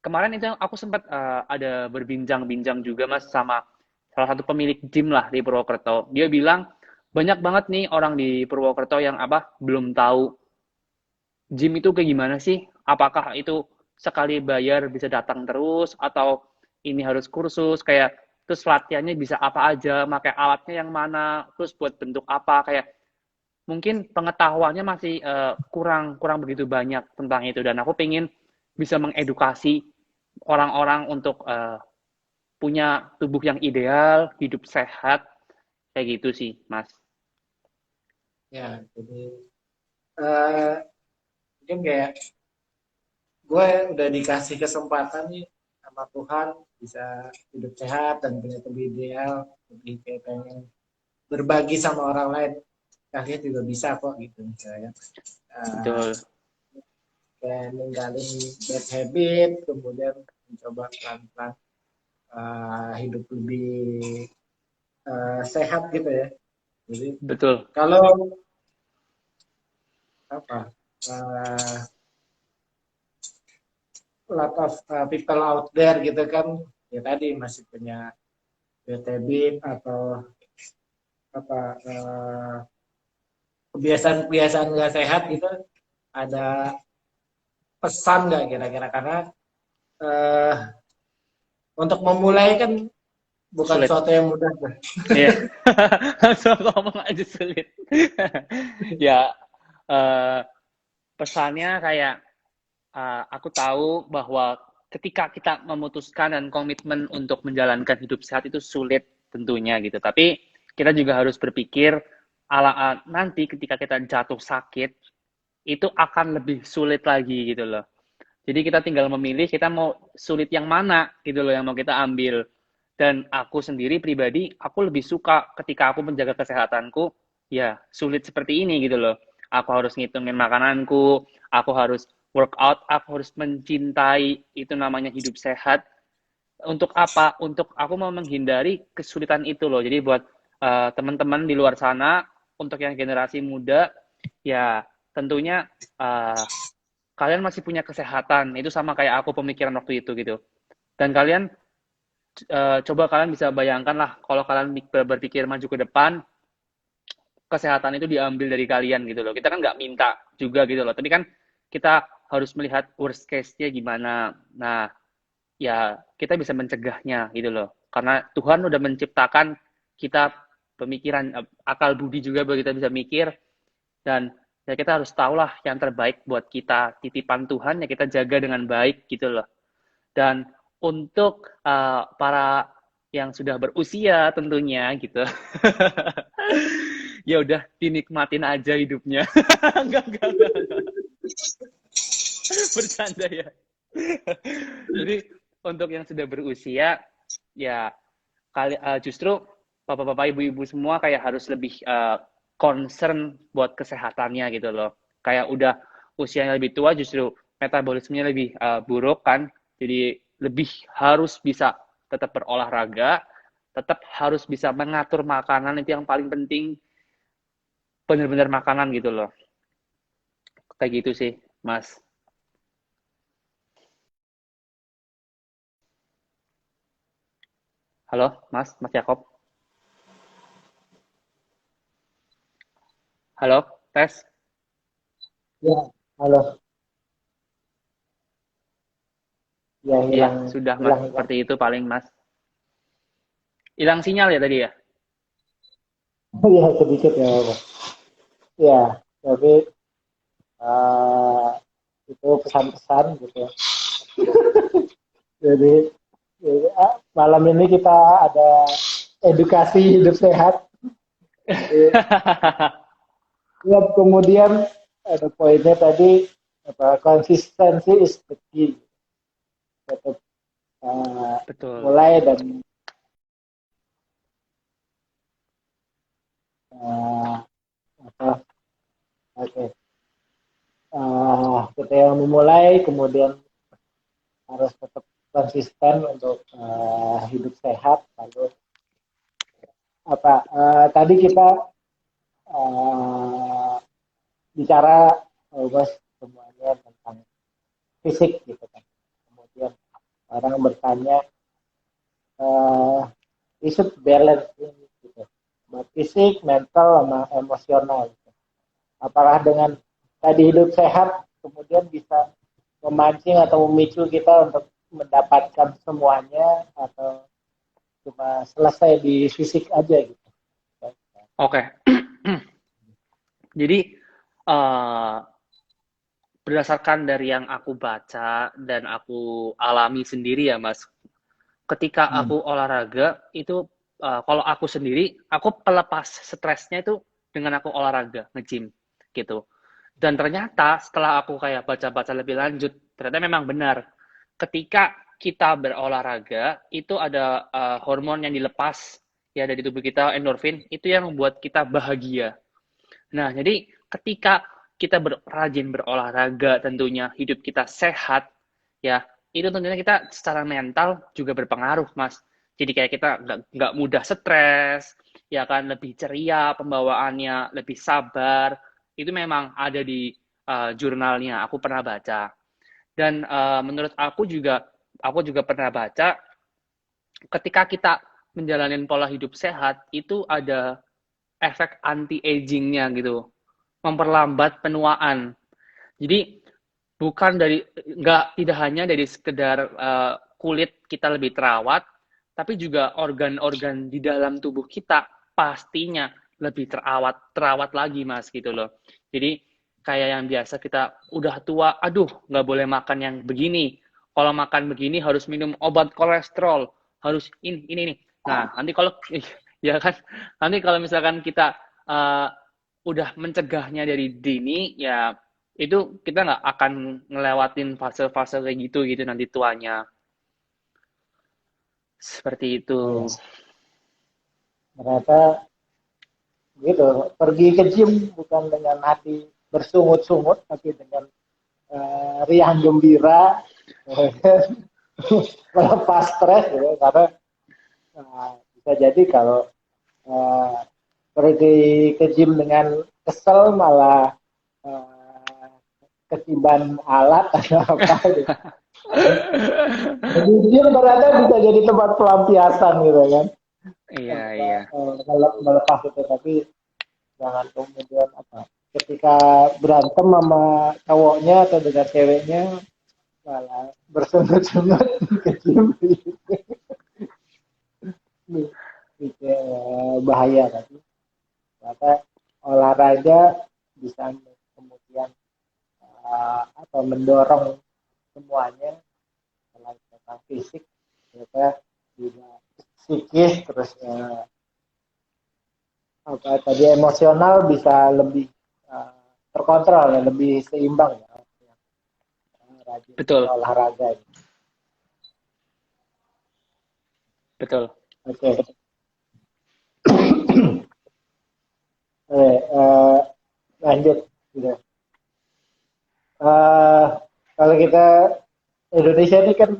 kemarin itu aku sempat ada berbincang-bincang juga Mas sama salah satu pemilik gym lah di Purwokerto. Dia bilang banyak banget nih orang di Purwokerto yang apa belum tahu gym itu kayak gimana sih? Apakah itu sekali bayar bisa datang terus atau ini harus kursus kayak terus latihannya bisa apa aja, pakai alatnya yang mana, terus buat bentuk apa kayak mungkin pengetahuannya masih kurang kurang begitu banyak tentang itu dan aku pengen bisa mengedukasi orang-orang untuk punya tubuh yang ideal, hidup sehat, kayak gitu sih, Mas. Ya, jadi eh, mungkin kayak gue udah dikasih kesempatan nih sama Tuhan bisa hidup sehat dan punya tubuh ideal, lebih kayak pengen berbagi sama orang lain. Kalian juga bisa kok gitu misalnya. Eh, Betul, Kayak ninggalin bad habit, kemudian mencoba pelan-pelan hidup lebih sehat gitu ya. Jadi betul, kalau apa uh, lot of people out there gitu kan ya tadi masih punya bad habit atau apa kebiasaan-kebiasaan nggak sehat gitu ada pesan nggak kira-kira karena uh, untuk memulai kan bukan sulit. sesuatu yang mudah. Iya, langsung ngomong aja sulit. Ya, eh, pesannya kayak aku tahu bahwa ketika kita memutuskan dan komitmen untuk menjalankan hidup sehat itu sulit tentunya gitu. Tapi kita juga harus berpikir nanti ketika kita jatuh sakit itu akan lebih sulit lagi gitu loh. Jadi kita tinggal memilih kita mau sulit yang mana gitu loh yang mau kita ambil. Dan aku sendiri pribadi, aku lebih suka ketika aku menjaga kesehatanku, ya sulit seperti ini gitu loh. Aku harus ngitungin makananku, aku harus workout, aku harus mencintai itu namanya hidup sehat. Untuk apa? Untuk aku mau menghindari kesulitan itu loh. Jadi buat teman-teman di luar sana, untuk yang generasi muda, ya tentunya kalian masih punya kesehatan. Itu sama kayak aku pemikiran waktu itu gitu. Dan kalian coba kalian bisa bayangkan lah kalau kalian berpikir maju ke depan, kesehatan itu diambil dari kalian gitu loh. Kita kan nggak minta juga gitu loh. Tapi kan kita harus melihat worst case-nya gimana. Nah, ya kita bisa mencegahnya gitu loh. Karena Tuhan udah menciptakan kita pemikiran, akal budi juga bahwa kita bisa mikir dan ya kita harus tahu lah yang terbaik buat kita. Titipan Tuhan ya kita jaga dengan baik gitu loh. Dan untuk para yang sudah berusia tentunya gitu. Ya udah dinikmatin aja hidupnya. Enggak. Bercanda ya. Jadi untuk yang sudah berusia ya justru bapak-bapak ibu-ibu semua kayak harus lebih concern buat kesehatannya gitu loh. Kayak udah usianya lebih tua justru metabolismenya lebih buruk kan. Jadi lebih harus bisa tetap berolahraga, tetap harus bisa mengatur makanan itu yang paling penting, benar-benar makanan gitu loh. Kayak gitu sih, Mas. Halo, Mas Yakob. Halo, tes. Ya, halo. Ya Iya, hilang, sudah Mas. hilang, hilang. Seperti itu paling Mas. Hilang sinyal ya tadi ya? Ya sedikit ya, Pak. Ya, tapi uh, itu pesan-pesan gitu. Jadi, malam ini kita ada edukasi hidup sehat. Jadi, ya, kemudian ada poinnya tadi apa konsistensi is the key. Tetap Betul. mulai dan uh, apa oke okay. Kita yang memulai kemudian harus tetap konsisten untuk hidup sehat lalu tadi kita eh, bicara bos semuanya tentang fisik gitu kan. Kemudian orang bertanya eh isu balance ini gitu. Fisik, mental, sama emosional. Gitu. Apakah dengan tadi hidup sehat kemudian bisa memancing atau memicu kita untuk mendapatkan semuanya atau cuma selesai di fisik aja gitu. Oke. Jadi uh, berdasarkan dari yang aku baca dan aku alami sendiri ya Mas, ketika aku olahraga itu kalau aku sendiri aku pelepas stresnya itu dengan aku olahraga nge-gym gitu. Dan ternyata setelah aku kayak baca-baca lebih lanjut, ternyata memang benar. Ketika kita berolahraga, itu ada hormon yang dilepas ya dari tubuh kita, endorfin, itu yang membuat kita bahagia. Nah, jadi ketika kita rajin berolahraga, tentunya hidup kita sehat, ya itu tentunya kita secara mental juga berpengaruh, Mas. Jadi kayak kita nggak mudah stres, ya kan lebih ceria pembawaannya, lebih sabar. Itu memang ada di jurnalnya. Aku pernah baca. Dan menurut aku juga pernah baca ketika kita menjalani pola hidup sehat itu ada efek anti-aging-nya gitu, memperlambat penuaan. Jadi bukan dari nggak tidak hanya dari sekedar kulit kita lebih terawat, tapi juga organ-organ di dalam tubuh kita pastinya lebih terawat lagi mas gitu loh. Jadi kayak yang biasa kita udah tua, aduh nggak boleh makan yang begini. Kalau makan begini harus minum obat kolesterol, harus ini nih. Nah nanti kalau ya kan, nanti kalau misalkan kita uh, udah mencegahnya dari dini, ya itu kita nggak akan ngelewatin fase-fase kayak gitu nanti tuanya. Seperti itu. Ya, ternyata gitu pergi ke gym bukan dengan hati bersungut-sungut tapi dengan riang gembira melepas stres gitu karena bisa jadi kalau uh, pergi ke gym dengan kesel malah ketiban alat atau apa gitu. Jadi gym ternyata bisa jadi tempat pelampiasan gitu kan. Iya, iya. Melepas itu tapi jangan kemudian ketika berantem sama cowoknya atau dengan ceweknya malah bersungut-sungut ke gym bahaya tapi ternyata olahraga bisa kemudian atau mendorong semuanya selain tentang fisik ternyata juga psikis terus tadi emosional bisa lebih terkontrol ya lebih seimbang ya rajin Betul, olahraga. betul. Oke. Lanjut gitu. Kalau kita Indonesia ini kan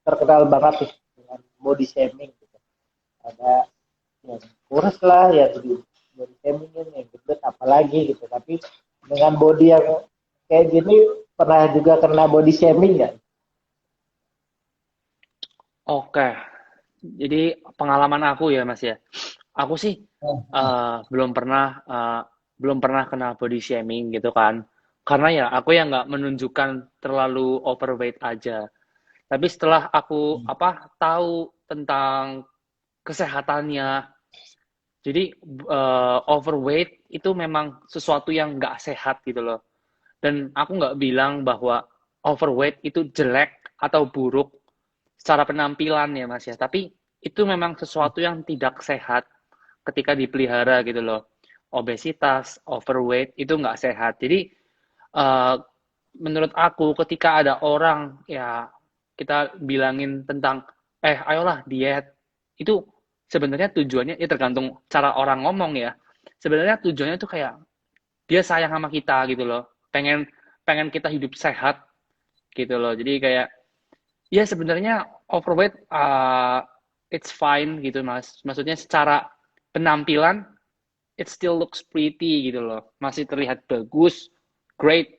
terkenal banget nih dengan body shaming gitu. Ada yang kurus lah, yang di body shaming yang gendut apalagi gitu. Tapi dengan body yang kayak gini pernah juga kena body shaming nggak? Oke. Jadi pengalaman aku ya mas ya. Aku sih belum pernah kena body shaming gitu kan. Karena ya aku yang nggak menunjukkan terlalu overweight aja. Tapi setelah aku tahu tentang kesehatannya, jadi overweight itu memang sesuatu yang nggak sehat gitu loh. Dan aku nggak bilang bahwa overweight itu jelek atau buruk secara penampilan ya mas ya. Tapi itu memang sesuatu yang tidak sehat ketika dipelihara gitu loh. Obesitas, overweight itu nggak sehat. Jadi menurut aku ketika ada orang ya kita bilangin tentang ayolah diet itu sebenarnya tujuannya ya tergantung cara orang ngomong ya. Sebenarnya tujuannya tuh kayak dia sayang sama kita gitu loh. Pengen pengen kita hidup sehat gitu loh. Jadi kayak ya sebenarnya overweight it's fine gitu mas. Maksudnya secara penampilan it still looks pretty gitu loh. Masih terlihat bagus, great,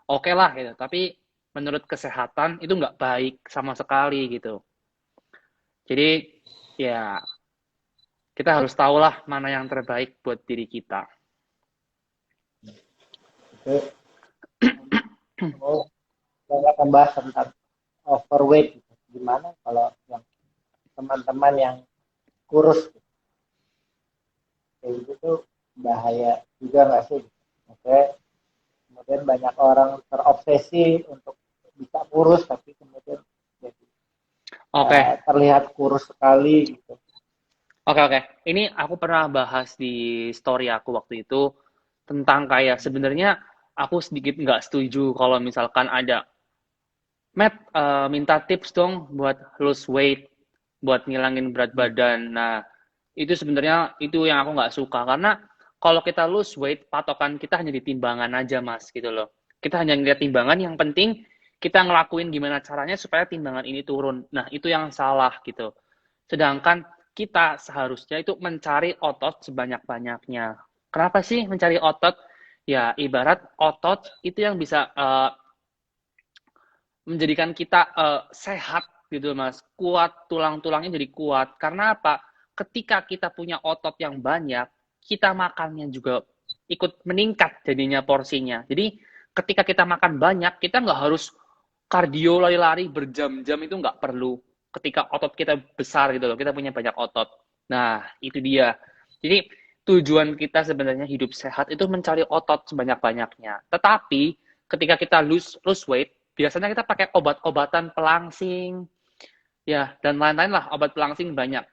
oke lah gitu. Tapi menurut kesehatan itu nggak baik sama sekali gitu. Jadi ya kita harus tahu lah mana yang terbaik buat diri kita. Itu oh, saya akan bahas tentang overweight gitu. Gimana kalau yang teman-teman yang kurus gitu. Kayak gitu tuh bahaya juga nggak sih? Maksudnya kemudian banyak orang terobsesi untuk bisa kurus tapi kemudian jadi Oke, terlihat kurus sekali gitu. oke. Ini aku pernah bahas di story aku waktu itu tentang kayak sebenarnya aku sedikit nggak setuju kalau misalkan ada Matt minta tips dong buat lose weight, buat ngilangin berat badan. Nah, itu sebenarnya itu yang aku nggak suka karena kalau kita lose weight, patokan kita hanya di timbangan aja mas, gitu loh. Kita hanya ngeliat timbangan, yang penting kita ngelakuin gimana caranya supaya timbangan ini turun. Nah, itu yang salah gitu. Sedangkan kita seharusnya itu mencari otot sebanyak-banyaknya. Kenapa sih mencari otot? Ya, ibarat otot itu yang bisa menjadikan kita sehat gitu mas, kuat, tulang-tulangnya jadi kuat. Karena apa? Ketika kita punya otot yang banyak, kita makannya juga ikut meningkat jadinya porsinya. Jadi ketika kita makan banyak, kita nggak harus kardio lari-lari berjam-jam, itu nggak perlu. Ketika otot kita besar gitu loh, kita punya banyak otot. Nah, itu dia. Jadi tujuan kita sebenarnya hidup sehat itu mencari otot sebanyak-banyaknya. Tetapi ketika kita lose weight, biasanya kita pakai obat-obatan pelangsing, ya, dan lain-lain lah, obat pelangsing banyak.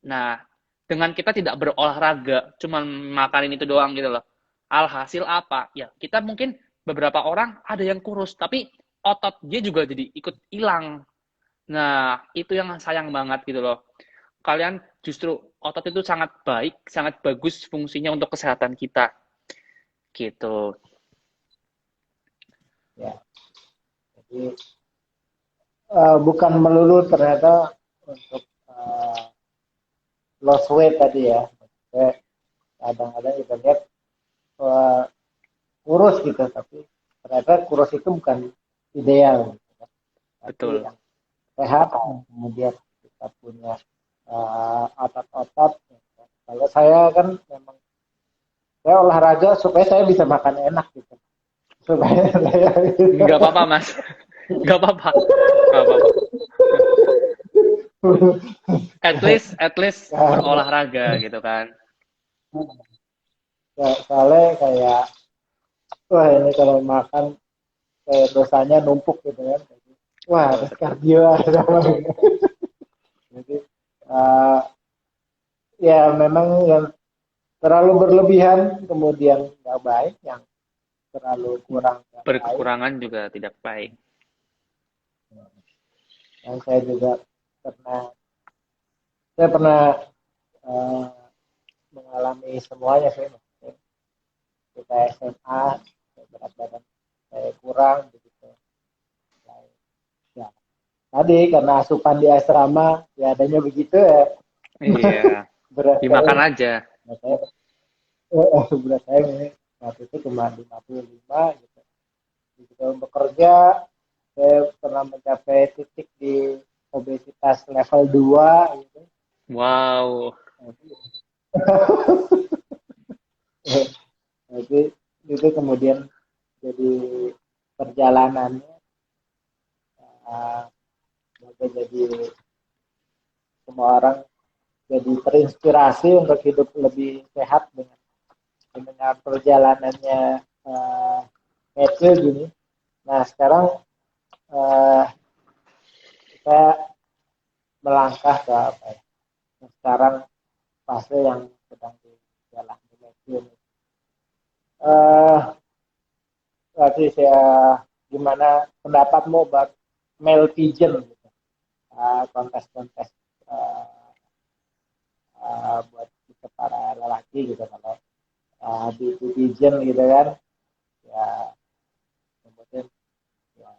Nah, dengan kita tidak berolahraga, cuman makanin itu doang gitu loh. Alhasil apa? Ya, kita mungkin beberapa orang ada yang kurus, tapi otot dia juga jadi ikut hilang. Nah, itu yang sayang banget gitu loh. Kalian justru otot itu sangat baik, sangat bagus fungsinya untuk kesehatan kita. Gitu. Ya, jadi bukan melulu ternyata untuk lost weight tadi ya. Maksudnya kadang-kadang kita lihat uh, kurus gitu, tapi ternyata kurus itu bukan ideal. Gitu, kan. Tapi Betul. yang sehat, kemudian kita punya otot-otot. Kalau saya kan memang saya olahraga supaya saya bisa makan enak gitu. Supaya saya Nggak apa-apa, Mas. Nggak apa-apa. Nggak apa-apa. At least berolahraga gitu kan. soalnya kayak wah ini kalau makan kayak dosanya numpuk gitu kan. Wah Betul, ada betul. kardio ada apa gitu. Jadi uh, ya memang yang terlalu berlebihan kemudian nggak baik, yang terlalu kurang nggak baik. Berkekurangan juga tidak baik. Dan pernah saya pernah uh, mengalami semuanya sih. Kita SMA berat badan saya kurang begitu. Ya, tadi karena asupan di asrama ya adanya begitu ya. Iya. Berat Dimakan saya, aja. berat saya ini waktu itu cuma 55 gitu. Begitu bekerja saya pernah mencapai titik di obesitas level 2 gitu. Wow. Jadi itu kemudian jadi perjalanannya uh, jadi semua orang jadi terinspirasi untuk hidup lebih sehat dengan perjalanannya Matthew gini. Nah sekarang uh, kita melangkah ke apa ya? Sekarang fase yang sedang dijalani Matthew. Berarti saya gimana pendapatmu buat male pigeon gitu? Kontes-kontes buat kita para lelaki gitu kalau di pigeon gitu kan ya kemudian ya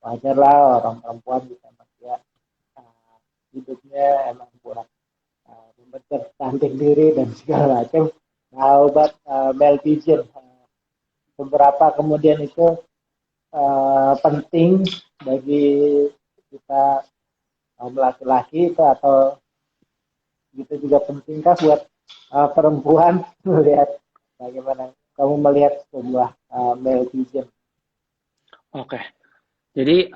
wajar lah orang perempuan bisa ya hidupnya emang kurang bercantik diri dan segala macam. Nah, obat male pigeon beberapa kemudian itu penting bagi kita kaum laki-laki itu, atau gitu juga pentingkah buat perempuan melihat bagaimana kamu melihat sebuah male pigeon? Oke. Jadi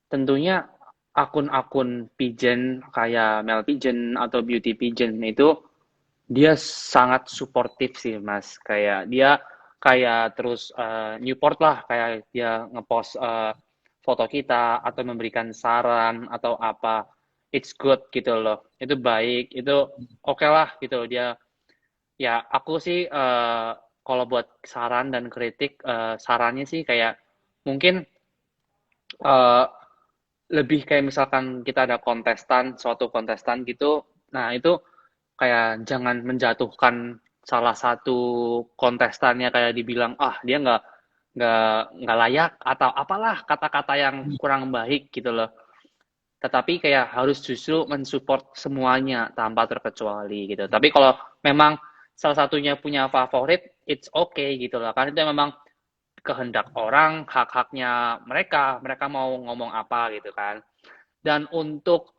tentunya akun-akun pigeon kayak Mel Pigeon atau Beauty Pigeon itu dia sangat suportif sih Mas. Kayak dia kayak terus Newport lah, kayak dia ngepost foto kita atau memberikan saran atau apa. It's good gitu loh. Itu baik, itu oke lah gitu. Dia ya aku sih kalau buat saran dan kritik sarannya sih kayak mungkin eh, lebih kayak misalkan kita ada kontestan, suatu kontestan gitu, nah itu kayak jangan menjatuhkan salah satu kontestannya kayak dibilang ah dia nggak layak atau apalah kata-kata yang kurang baik gitu loh. Tetapi kayak harus justru mensupport semuanya tanpa terkecuali gitu. Tapi kalau memang salah satunya punya favorit, it's okay gitu loh. Karena itu memang kehendak orang, hak-haknya mereka, mereka mau ngomong apa gitu kan. Dan untuk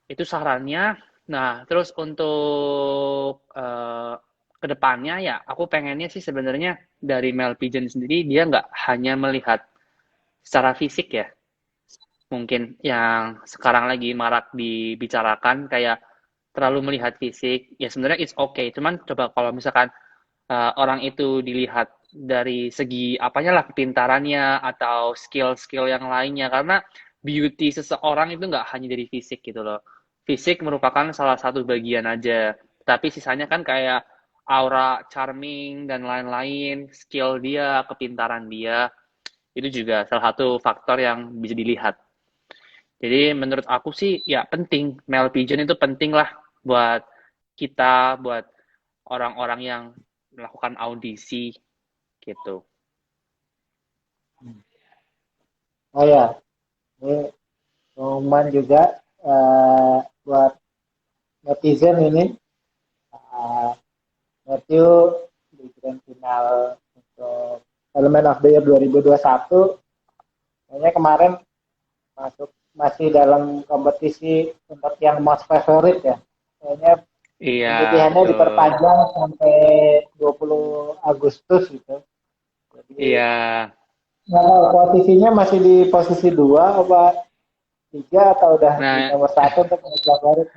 itu sarannya. Nah, terus untuk kedepannya ya, aku pengennya sih sebenarnya dari Mel Pigeon sendiri dia nggak hanya melihat secara fisik ya, mungkin yang sekarang lagi marak dibicarakan kayak terlalu melihat fisik. Ya sebenarnya it's okay, cuman coba kalau misalkan orang itu dilihat dari segi apanya lah kepintarannya atau skill-skill yang lainnya karena beauty seseorang itu nggak hanya dari fisik gitu loh. Fisik merupakan salah satu bagian aja, tapi sisanya kan kayak aura charming dan lain-lain, skill dia, kepintaran dia, itu juga salah satu faktor yang bisa dilihat. Jadi menurut aku sih ya penting, male pigeon itu penting lah buat kita, buat orang-orang yang melakukan audisi gitu. Oh ya, ini pengumuman juga buat netizen ini. Matthew di grand final untuk Element of the Year 2021 kayaknya kemarin masih dalam kompetisi untuk yang most favorite ya. Kayaknya Iya, pemilihannya betul. diperpanjang sampai 20 Agustus gitu. Jadi Iya, posisinya masih di posisi 2 apa 3 atau udah di nah nomor 1 untuk most favorite?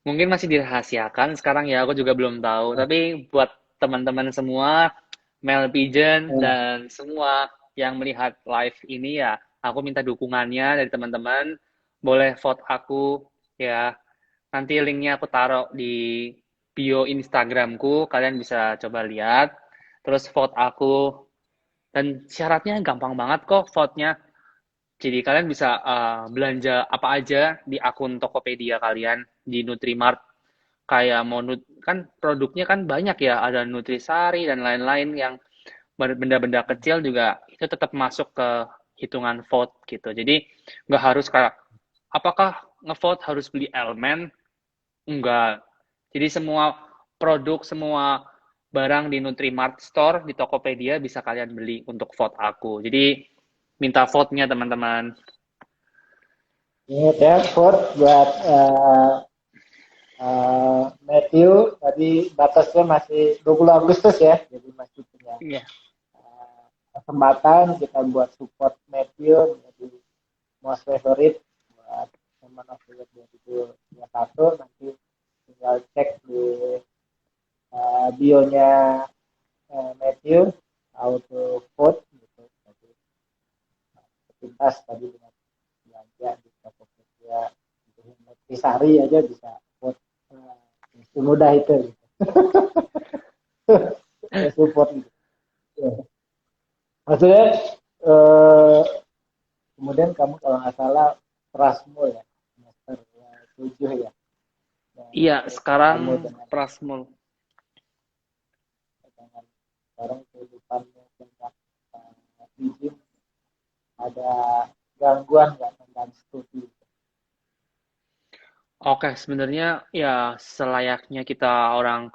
mungkin masih dirahasiakan sekarang ya, aku juga belum tahu. Tapi buat teman-teman semua, Mel Pigeon Ya. dan semua yang melihat live ini ya, aku minta dukungannya dari teman-teman. Boleh vote aku ya. Nanti linknya aku taruh di bio Instagramku, kalian bisa coba lihat. Terus vote aku. Dan syaratnya gampang banget kok vote-nya. Jadi kalian bisa belanja apa aja di akun Tokopedia kalian di Nutrimart. Kayak mau kan produknya kan banyak ya, ada Nutrisari dan lain-lain yang benda-benda kecil juga itu tetap masuk ke hitungan vote gitu. Jadi nggak harus kayak apakah ngevote harus beli elemen? Enggak. Jadi semua produk, semua barang di Nutrimart Store, di Tokopedia bisa kalian beli untuk vote aku. Jadi minta vote-nya teman-teman. Ingat ya, vote buat Matthew tadi batasnya masih 20 Agustus ya, jadi masih punya Iya. kesempatan kita buat support Matthew menjadi most favorite buat teman of the year 2021. Nanti tinggal cek di bio-nya Matthew how to vote gitu. Jadi sepintas tadi dengan belanja di Tokopedia di Sari aja bisa vote, semudah itu gitu. Support gitu. Ya. Maksudnya kemudian kamu kalau nggak salah Prasmo ya, semester 7 ya. Iya, sekarang Kamu dengan Prasmul. sekarang kehidupannya banyak izin, ada gangguan nggak tentang studi? Oke, sebenarnya ya selayaknya kita orang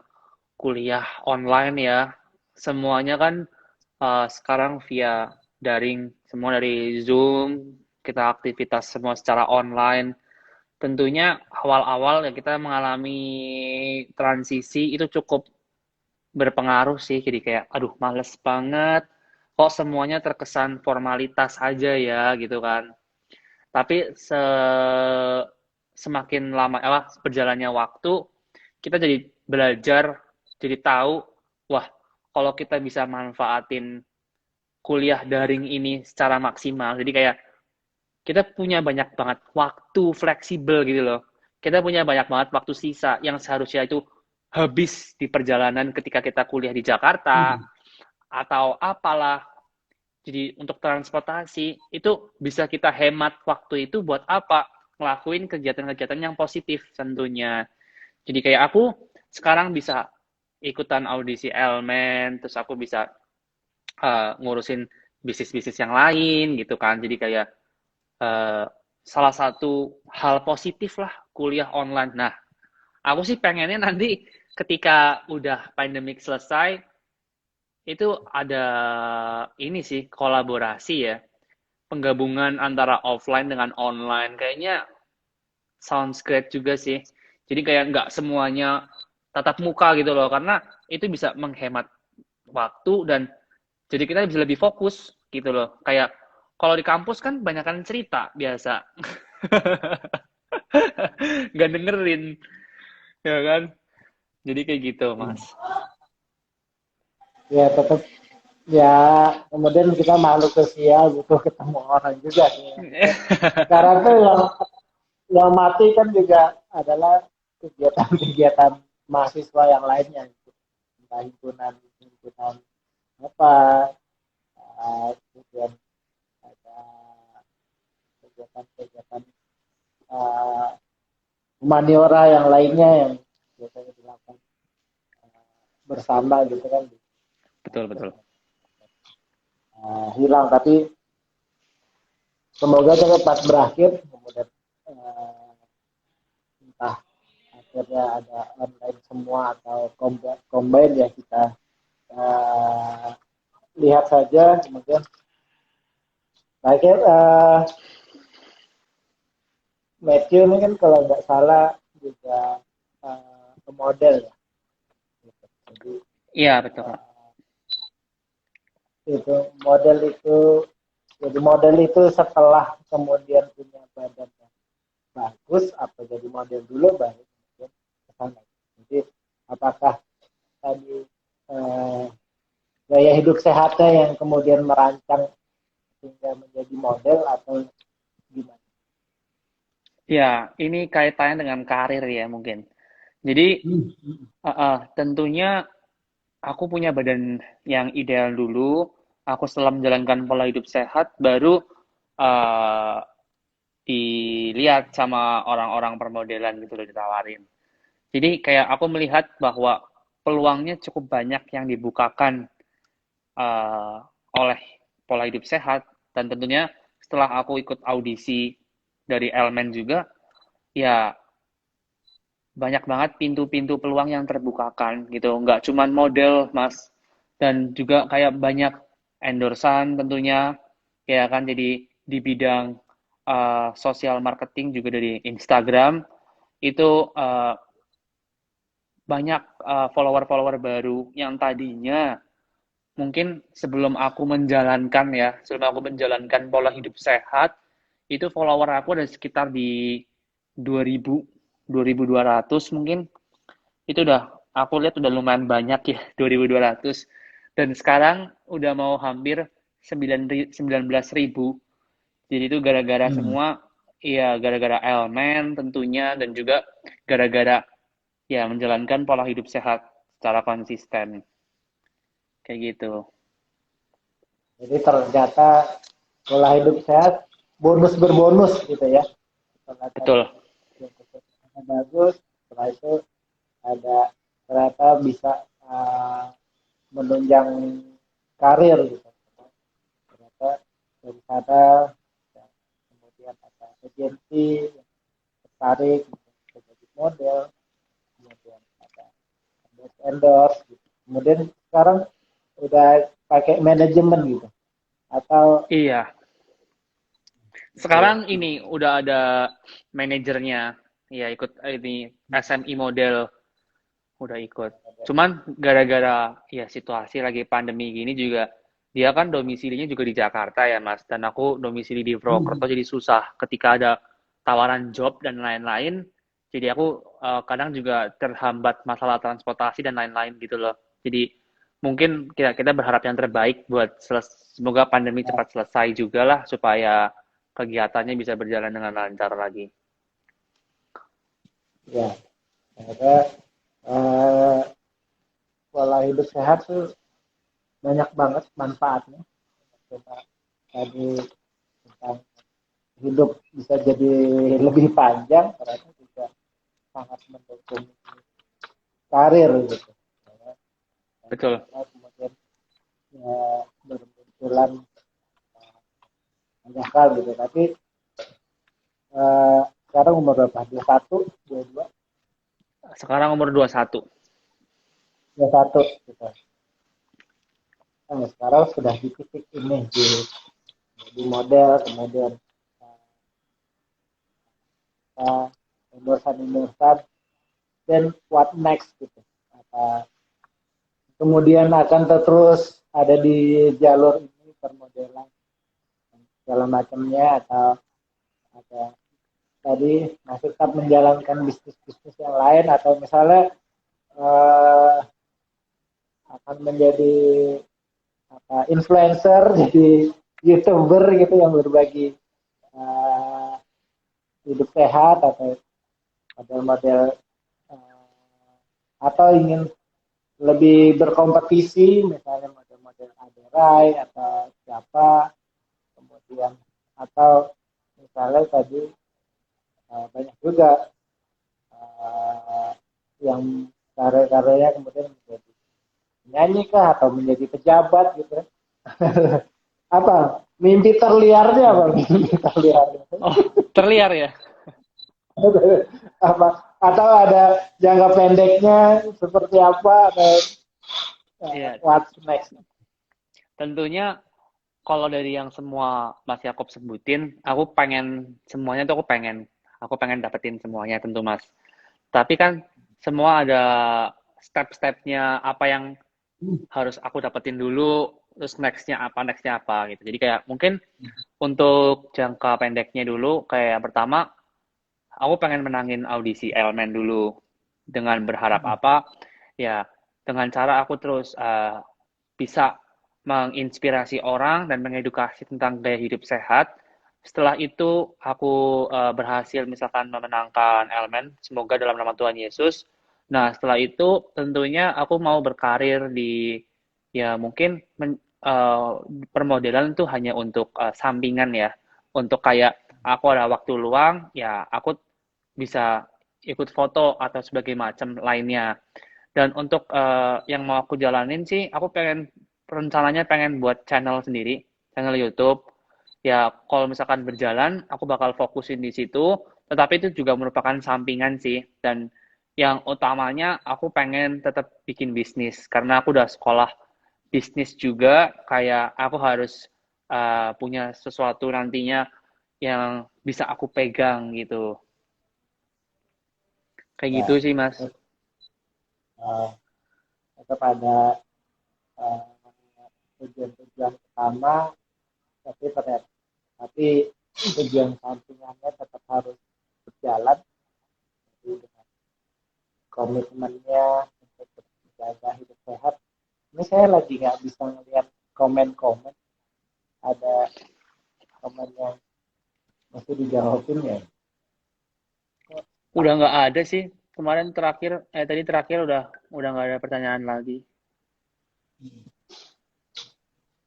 kuliah online ya, semuanya kan sekarang via daring, semua dari Zoom, kita aktivitas semua secara online. Tentunya awal-awal ya kita mengalami transisi itu cukup berpengaruh sih, jadi kayak aduh males banget, kok semuanya terkesan formalitas aja ya gitu kan. Tapi semakin lama berjalannya waktu, kita jadi belajar, jadi tahu, wah kalau kita bisa manfaatin kuliah daring ini secara maksimal, jadi kayak kita punya banyak banget waktu fleksibel gitu loh. Kita punya banyak banget waktu sisa yang seharusnya itu habis di perjalanan ketika kita kuliah di Jakarta Hmm. atau apalah. Jadi untuk transportasi itu bisa kita hemat waktu itu buat apa? Ngelakuin kegiatan-kegiatan yang positif tentunya. Jadi kayak aku sekarang bisa ikutan audisi Elmen, terus aku bisa ngurusin bisnis-bisnis yang lain gitu kan. Jadi kayak uh, salah satu hal positif lah kuliah online. Nah, aku sih pengennya nanti ketika udah pandemik selesai, itu ada ini sih kolaborasi ya, penggabungan antara offline dengan online. Kayaknya sounds great juga sih. Jadi kayak nggak semuanya tatap muka gitu loh, karena itu bisa menghemat waktu dan jadi kita bisa lebih fokus gitu loh. Kayak kalau di kampus kan banyakkan cerita biasa. Nggak dengerin, ya kan? Jadi kayak gitu, Mas. Ya tetap ya, kemudian kita makhluk sosial butuh ketemu orang juga sih. Sekarang tuh yang mati kan juga adalah kegiatan-kegiatan mahasiswa yang lainnya, entah himpunan himpunan apa, kemudian ada kegiatan-kegiatan uh, humaniora yang lainnya yang biasanya dilakukan bersama gitu kan. Betul, betul. Hilang, tapi semoga cepat berakhir, kemudian entah akhirnya ada online semua atau combine ya, kita uh, lihat saja. Kemudian akhir Matthew ini kan kalau nggak salah juga model ya. Jadi Iya, betul, Kak. itu model itu setelah kemudian punya badan yang bagus, atau jadi model dulu baru kemudian ke sana. Jadi apakah tadi gaya hidup sehatnya yang kemudian merancang sehingga menjadi model, atau gimana? Ya, ini kaitannya dengan karir ya mungkin. Jadi tentunya aku punya badan yang ideal dulu. Aku setelah menjalankan pola hidup sehat, baru uh, dilihat sama orang-orang permodelan gitu loh, ditawarin. Jadi kayak aku melihat bahwa peluangnya cukup banyak yang dibukakan uh, oleh pola hidup sehat, dan tentunya setelah aku ikut audisi dari Elmen juga, ya banyak banget pintu-pintu peluang yang terbukakan gitu. Nggak cuman model, Mas, dan juga kayak banyak endorsan tentunya, ya kan. Jadi di bidang sosial marketing juga dari Instagram itu banyak follower-follower baru yang tadinya mungkin sebelum aku menjalankan pola hidup sehat, itu follower aku ada sekitar di 2000, 2200 mungkin. Itu udah, aku lihat udah lumayan banyak ya, 2200. Dan sekarang udah mau hampir 19.000. Jadi itu gara-gara semua, ya gara-gara elemen tentunya, dan juga gara-gara ya menjalankan pola hidup sehat secara konsisten. Kayak gitu. Jadi ternyata pola hidup sehat bonus berbonus gitu ya. Setelah tadi Betul. bagus, setelah itu ada ternyata bisa menunjang karir gitu. Ternyata dari sana, kemudian ada agensi yang tertarik gitu. model, kemudian ada endorse gitu. Kemudian sekarang udah pakai manajemen gitu, atau Iya. Sekarang ini udah ada manajernya, ya ikut ini SMI model udah ikut. Cuman gara-gara ya situasi lagi pandemi gini juga dia kan domisilinya juga di Jakarta ya Mas, dan aku domisili di Purwokerto jadi susah ketika ada tawaran job dan lain-lain. Jadi aku kadang juga terhambat masalah transportasi dan lain-lain gitu loh. Jadi mungkin kita berharap yang terbaik buat semoga pandemi cepat selesai juga lah supaya kegiatannya bisa berjalan dengan lancar lagi. ya ada eh, pola hidup sehat tuh banyak banget manfaatnya. Coba tadi tentang hidup bisa jadi lebih panjang, ternyata juga sangat mendukung karir gitu. Betul. Kemudian ya, bermunculan banyak hal gitu. Tapi sekarang umur berapa? 21, 22, Sekarang umur 21. 21 gitu. Nah, sekarang sudah di titik ini di model, kemudian endorsan dan what next gitu. Kemudian akan terus ada di jalur ini permodelan segala macamnya, atau ada tadi masih tetap menjalankan bisnis-bisnis yang lain, atau misalnya eh, akan menjadi influencer, jadi YouTuber gitu yang berbagi eh, hidup sehat, atau model-model atau ingin lebih berkompetisi, misalnya model-model Aderai atau siapa, kemudian atau misalnya tadi banyak juga yang karir-karirnya kemudian menjadi penyanyi kah atau menjadi pejabat gitu. Apa mimpi terliarnya, apa mimpi terliarnya? Oh, terliar ya? Apa atau ada jangka pendeknya seperti apa, atau Iya, what's next? tentunya kalau dari yang semua Mas Yakob sebutin, aku pengen semuanya tuh aku pengen dapetin semuanya tentu Mas. Tapi kan semua ada step-stepnya apa yang harus aku dapetin dulu, terus nextnya apa gitu. Jadi kayak mungkin untuk jangka pendeknya dulu, kayak yang pertama aku pengen menangin audisi Elemen dulu dengan berharap apa ya dengan cara aku terus bisa menginspirasi orang dan mengedukasi tentang gaya hidup sehat. Setelah itu aku berhasil misalkan memenangkan Elemen, semoga dalam nama Tuhan Yesus. Nah setelah itu tentunya aku mau berkarir di ya mungkin permodelan itu hanya untuk sampingan ya, untuk kayak aku ada waktu luang ya aku bisa ikut foto atau sebagai macam lainnya. Dan untuk yang mau aku jalanin sih, aku rencananya pengen buat channel sendiri, channel YouTube. Ya, kalau misalkan berjalan, aku bakal fokusin di situ. Tetapi itu juga merupakan sampingan sih. Dan yang utamanya, aku pengen tetap bikin bisnis. Karena aku udah sekolah bisnis juga, kayak aku harus punya sesuatu nantinya yang bisa aku pegang gitu. Kayak gitu Ya, sih, Mas. uh, tetap ada uh, tujuan-tujuan utama, tapi tujuan sampingannya tetap harus berjalan, jadi dengan komitmennya untuk menjaga hidup sehat. Ini saya lagi nggak bisa melihat komen-komen, ada komen yang mesti dijawabin ya. Udah nggak ada sih. Tadi terakhir udah nggak ada pertanyaan lagi.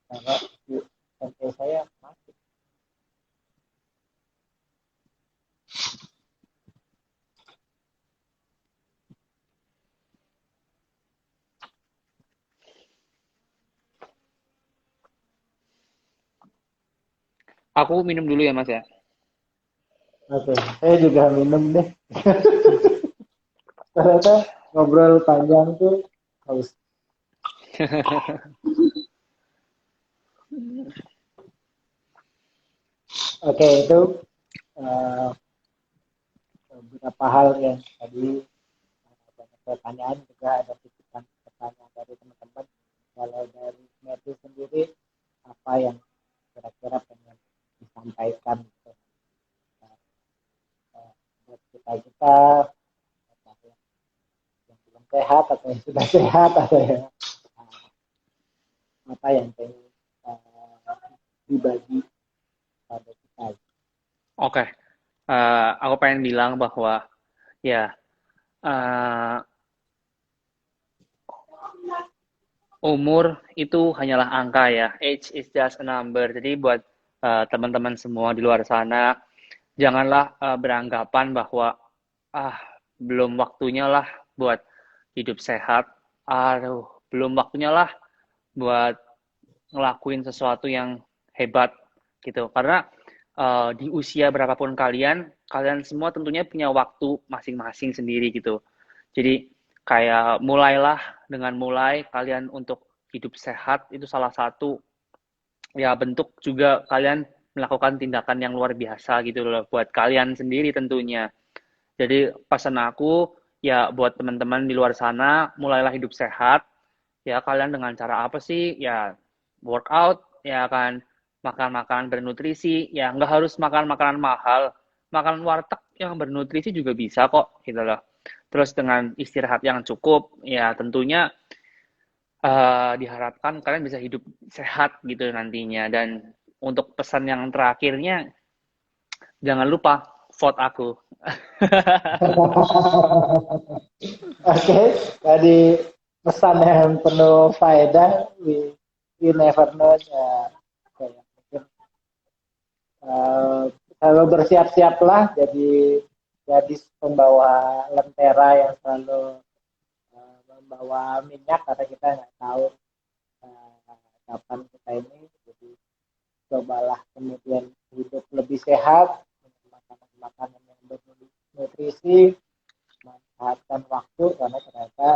Karena sampai saya masih. Aku minum dulu ya, Mas ya. Oke, saya juga minum deh. Ternyata ngobrol panjang tuh haus. Oke, itu uh, beberapa hal yang tadi banyak pertanyaan, juga ada titipan pertanyaan dari teman-teman. Kalau dari Matthew sendiri, apa yang kira-kira pengen disampaikan gitu, buat kita yang belum sehat atau yang sudah sehat, atau yang apa yang pengen dibagi pada kita. Oke, aku pengen bilang bahwa ya umur itu hanyalah angka ya. Age is just a number. Jadi buat teman-teman semua di luar sana, janganlah beranggapan bahwa belum waktunya lah buat hidup sehat. Aduh, belum waktunya lah buat ngelakuin sesuatu yang hebat gitu. Karena di usia berapapun kalian semua tentunya punya waktu masing-masing sendiri gitu. Jadi kayak mulailah dengan mulai kalian untuk hidup sehat, itu salah satu ya bentuk juga kalian melakukan tindakan yang luar biasa gitu loh buat kalian sendiri tentunya. Jadi pesan aku ya buat teman-teman di luar sana, mulailah hidup sehat. Ya kalian dengan cara apa sih? Ya workout, ya kan, makan makanan bernutrisi, ya nggak harus makan makanan mahal, makan warteg yang bernutrisi juga bisa kok gitu loh. Terus dengan istirahat yang cukup, ya tentunya diharapkan kalian bisa hidup sehat gitu nantinya. Dan untuk pesan yang terakhirnya, jangan lupa vote aku. Oke, tadi pesan yang penuh faedah. We never know. Mungkin kalau bersiap-siaplah jadi gadis pembawa lentera yang selalu membawa minyak, karena kita nggak tahu kapan kita ini. Jadi cobalah kemudian hidup lebih sehat, makanan yang bernutrisi, manfaatkan waktu, karena ternyata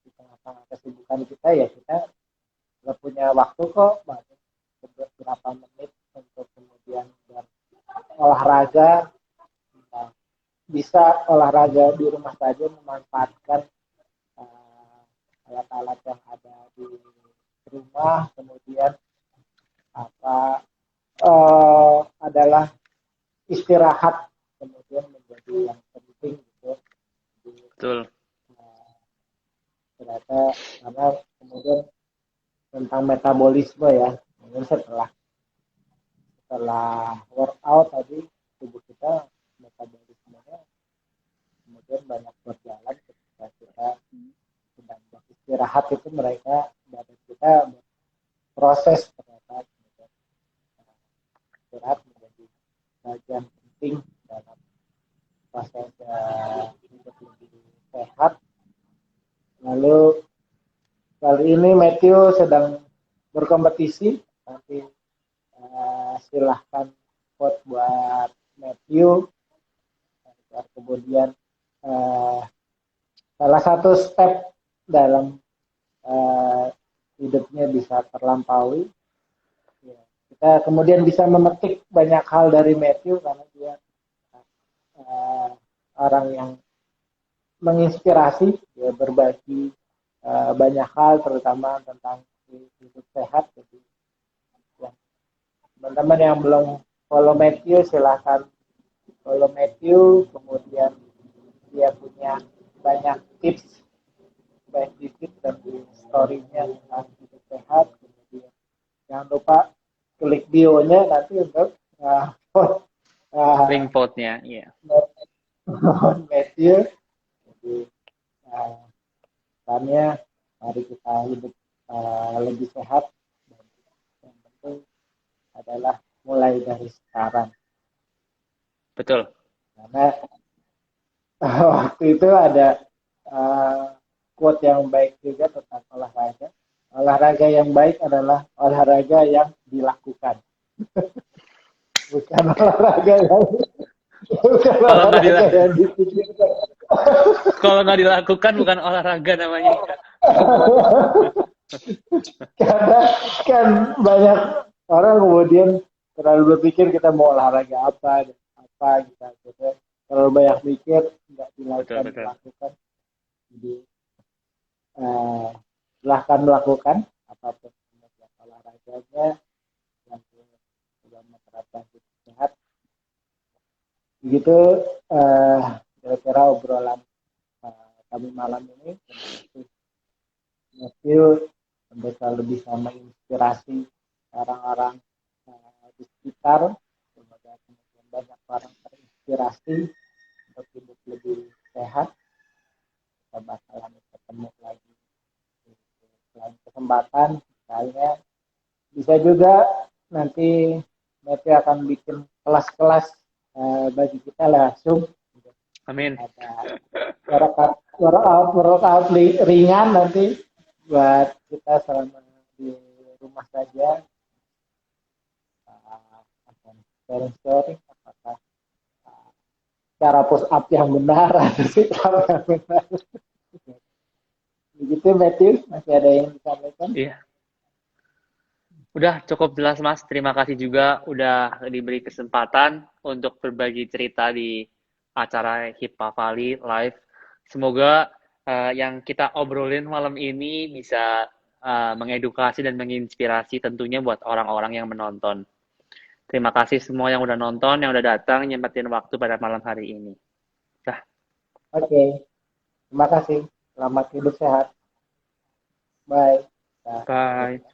di tengah-tengah kesibukan kita ya kita nggak punya waktu kok beberapa menit untuk kemudian olahraga. Nah, bisa olahraga di rumah saja, memanfaatkan alat-alat yang ada di rumah. Kemudian adalah istirahat kemudian menjadi yang penting gitu. Betul. Ternyata karena kemudian tentang metabolisme ya, mungkin setelah workout tadi tubuh kita metabolismenya kemudian banyak berjalan. Ketika kita sedang beristirahat itu mereka badan kita proses, ternyata istirahat menjadi bagian penting dalam proses hidup lebih sehat. Lalu kali ini Matthew sedang berkompetisi, nanti silahkan vote buat Matthew. Kemudian salah satu step dalam hidupnya bisa terlampaui. Ya, kita kemudian bisa memetik banyak hal dari Matthew, karena dia orang yang menginspirasi, dia berbagi banyak hal, terutama tentang hidup sehat. Jadi teman-teman yang belum follow Matthew, silahkan follow Matthew. Kemudian dia punya banyak tips, baik di feed dan di story-nya tentang hidup sehat. Kemudian jangan lupa klik bio-nya nanti untuk Link vote-nya, iya. Matthew. Jadi pesannya, mari kita hidup lebih sehat. Dan yang penting adalah mulai dari sekarang. Betul. Karena waktu itu ada quote yang baik juga tentang olahraga. Olahraga yang baik adalah olahraga yang dilakukan. Bukan olahraga yang dipikirkan. Kalau nggak dilakukan bukan olahraga namanya. Karena kan banyak orang kemudian terlalu berpikir kita mau olahraga apa, dan apa gitu. Terlalu banyak mikir, nggak Betul, dilakukan, betul. dilakukan. Jadi eh, silahkan melakukan apapun kemudian olahraganya, yang sudah menerapkan hidup sehat. Begitu eh, kira-kira obrolan kami malam ini. Terima kasih Matthew, semoga lebih bisa menginspirasi orang-orang di sekitar. Semoga kemudian banyak orang terinspirasi untuk hidup lebih sehat. Kita bakalan ketemu lagi di lain kesempatan. Misalnya bisa juga nanti Matthew akan bikin kelas-kelas bagi kita langsung. Amin. Ada workout ringan nanti buat kita selama di rumah saja. Akan sharing apakah cara push up yang benar atau sit up yang benar. Begitu Matthew, masih ada yang disampaikan? Iya. Udah cukup jelas Mas. Terima kasih juga udah diberi kesempatan untuk berbagi cerita di acara HIPA Valley Live. Semoga yang kita obrolin malam ini bisa mengedukasi dan menginspirasi tentunya buat orang-orang yang menonton. Terima kasih semua yang udah nonton, yang udah datang, nyempetin waktu pada malam hari ini. Dah. Oke. Terima kasih. Selamat hidup sehat. Bye. Bye.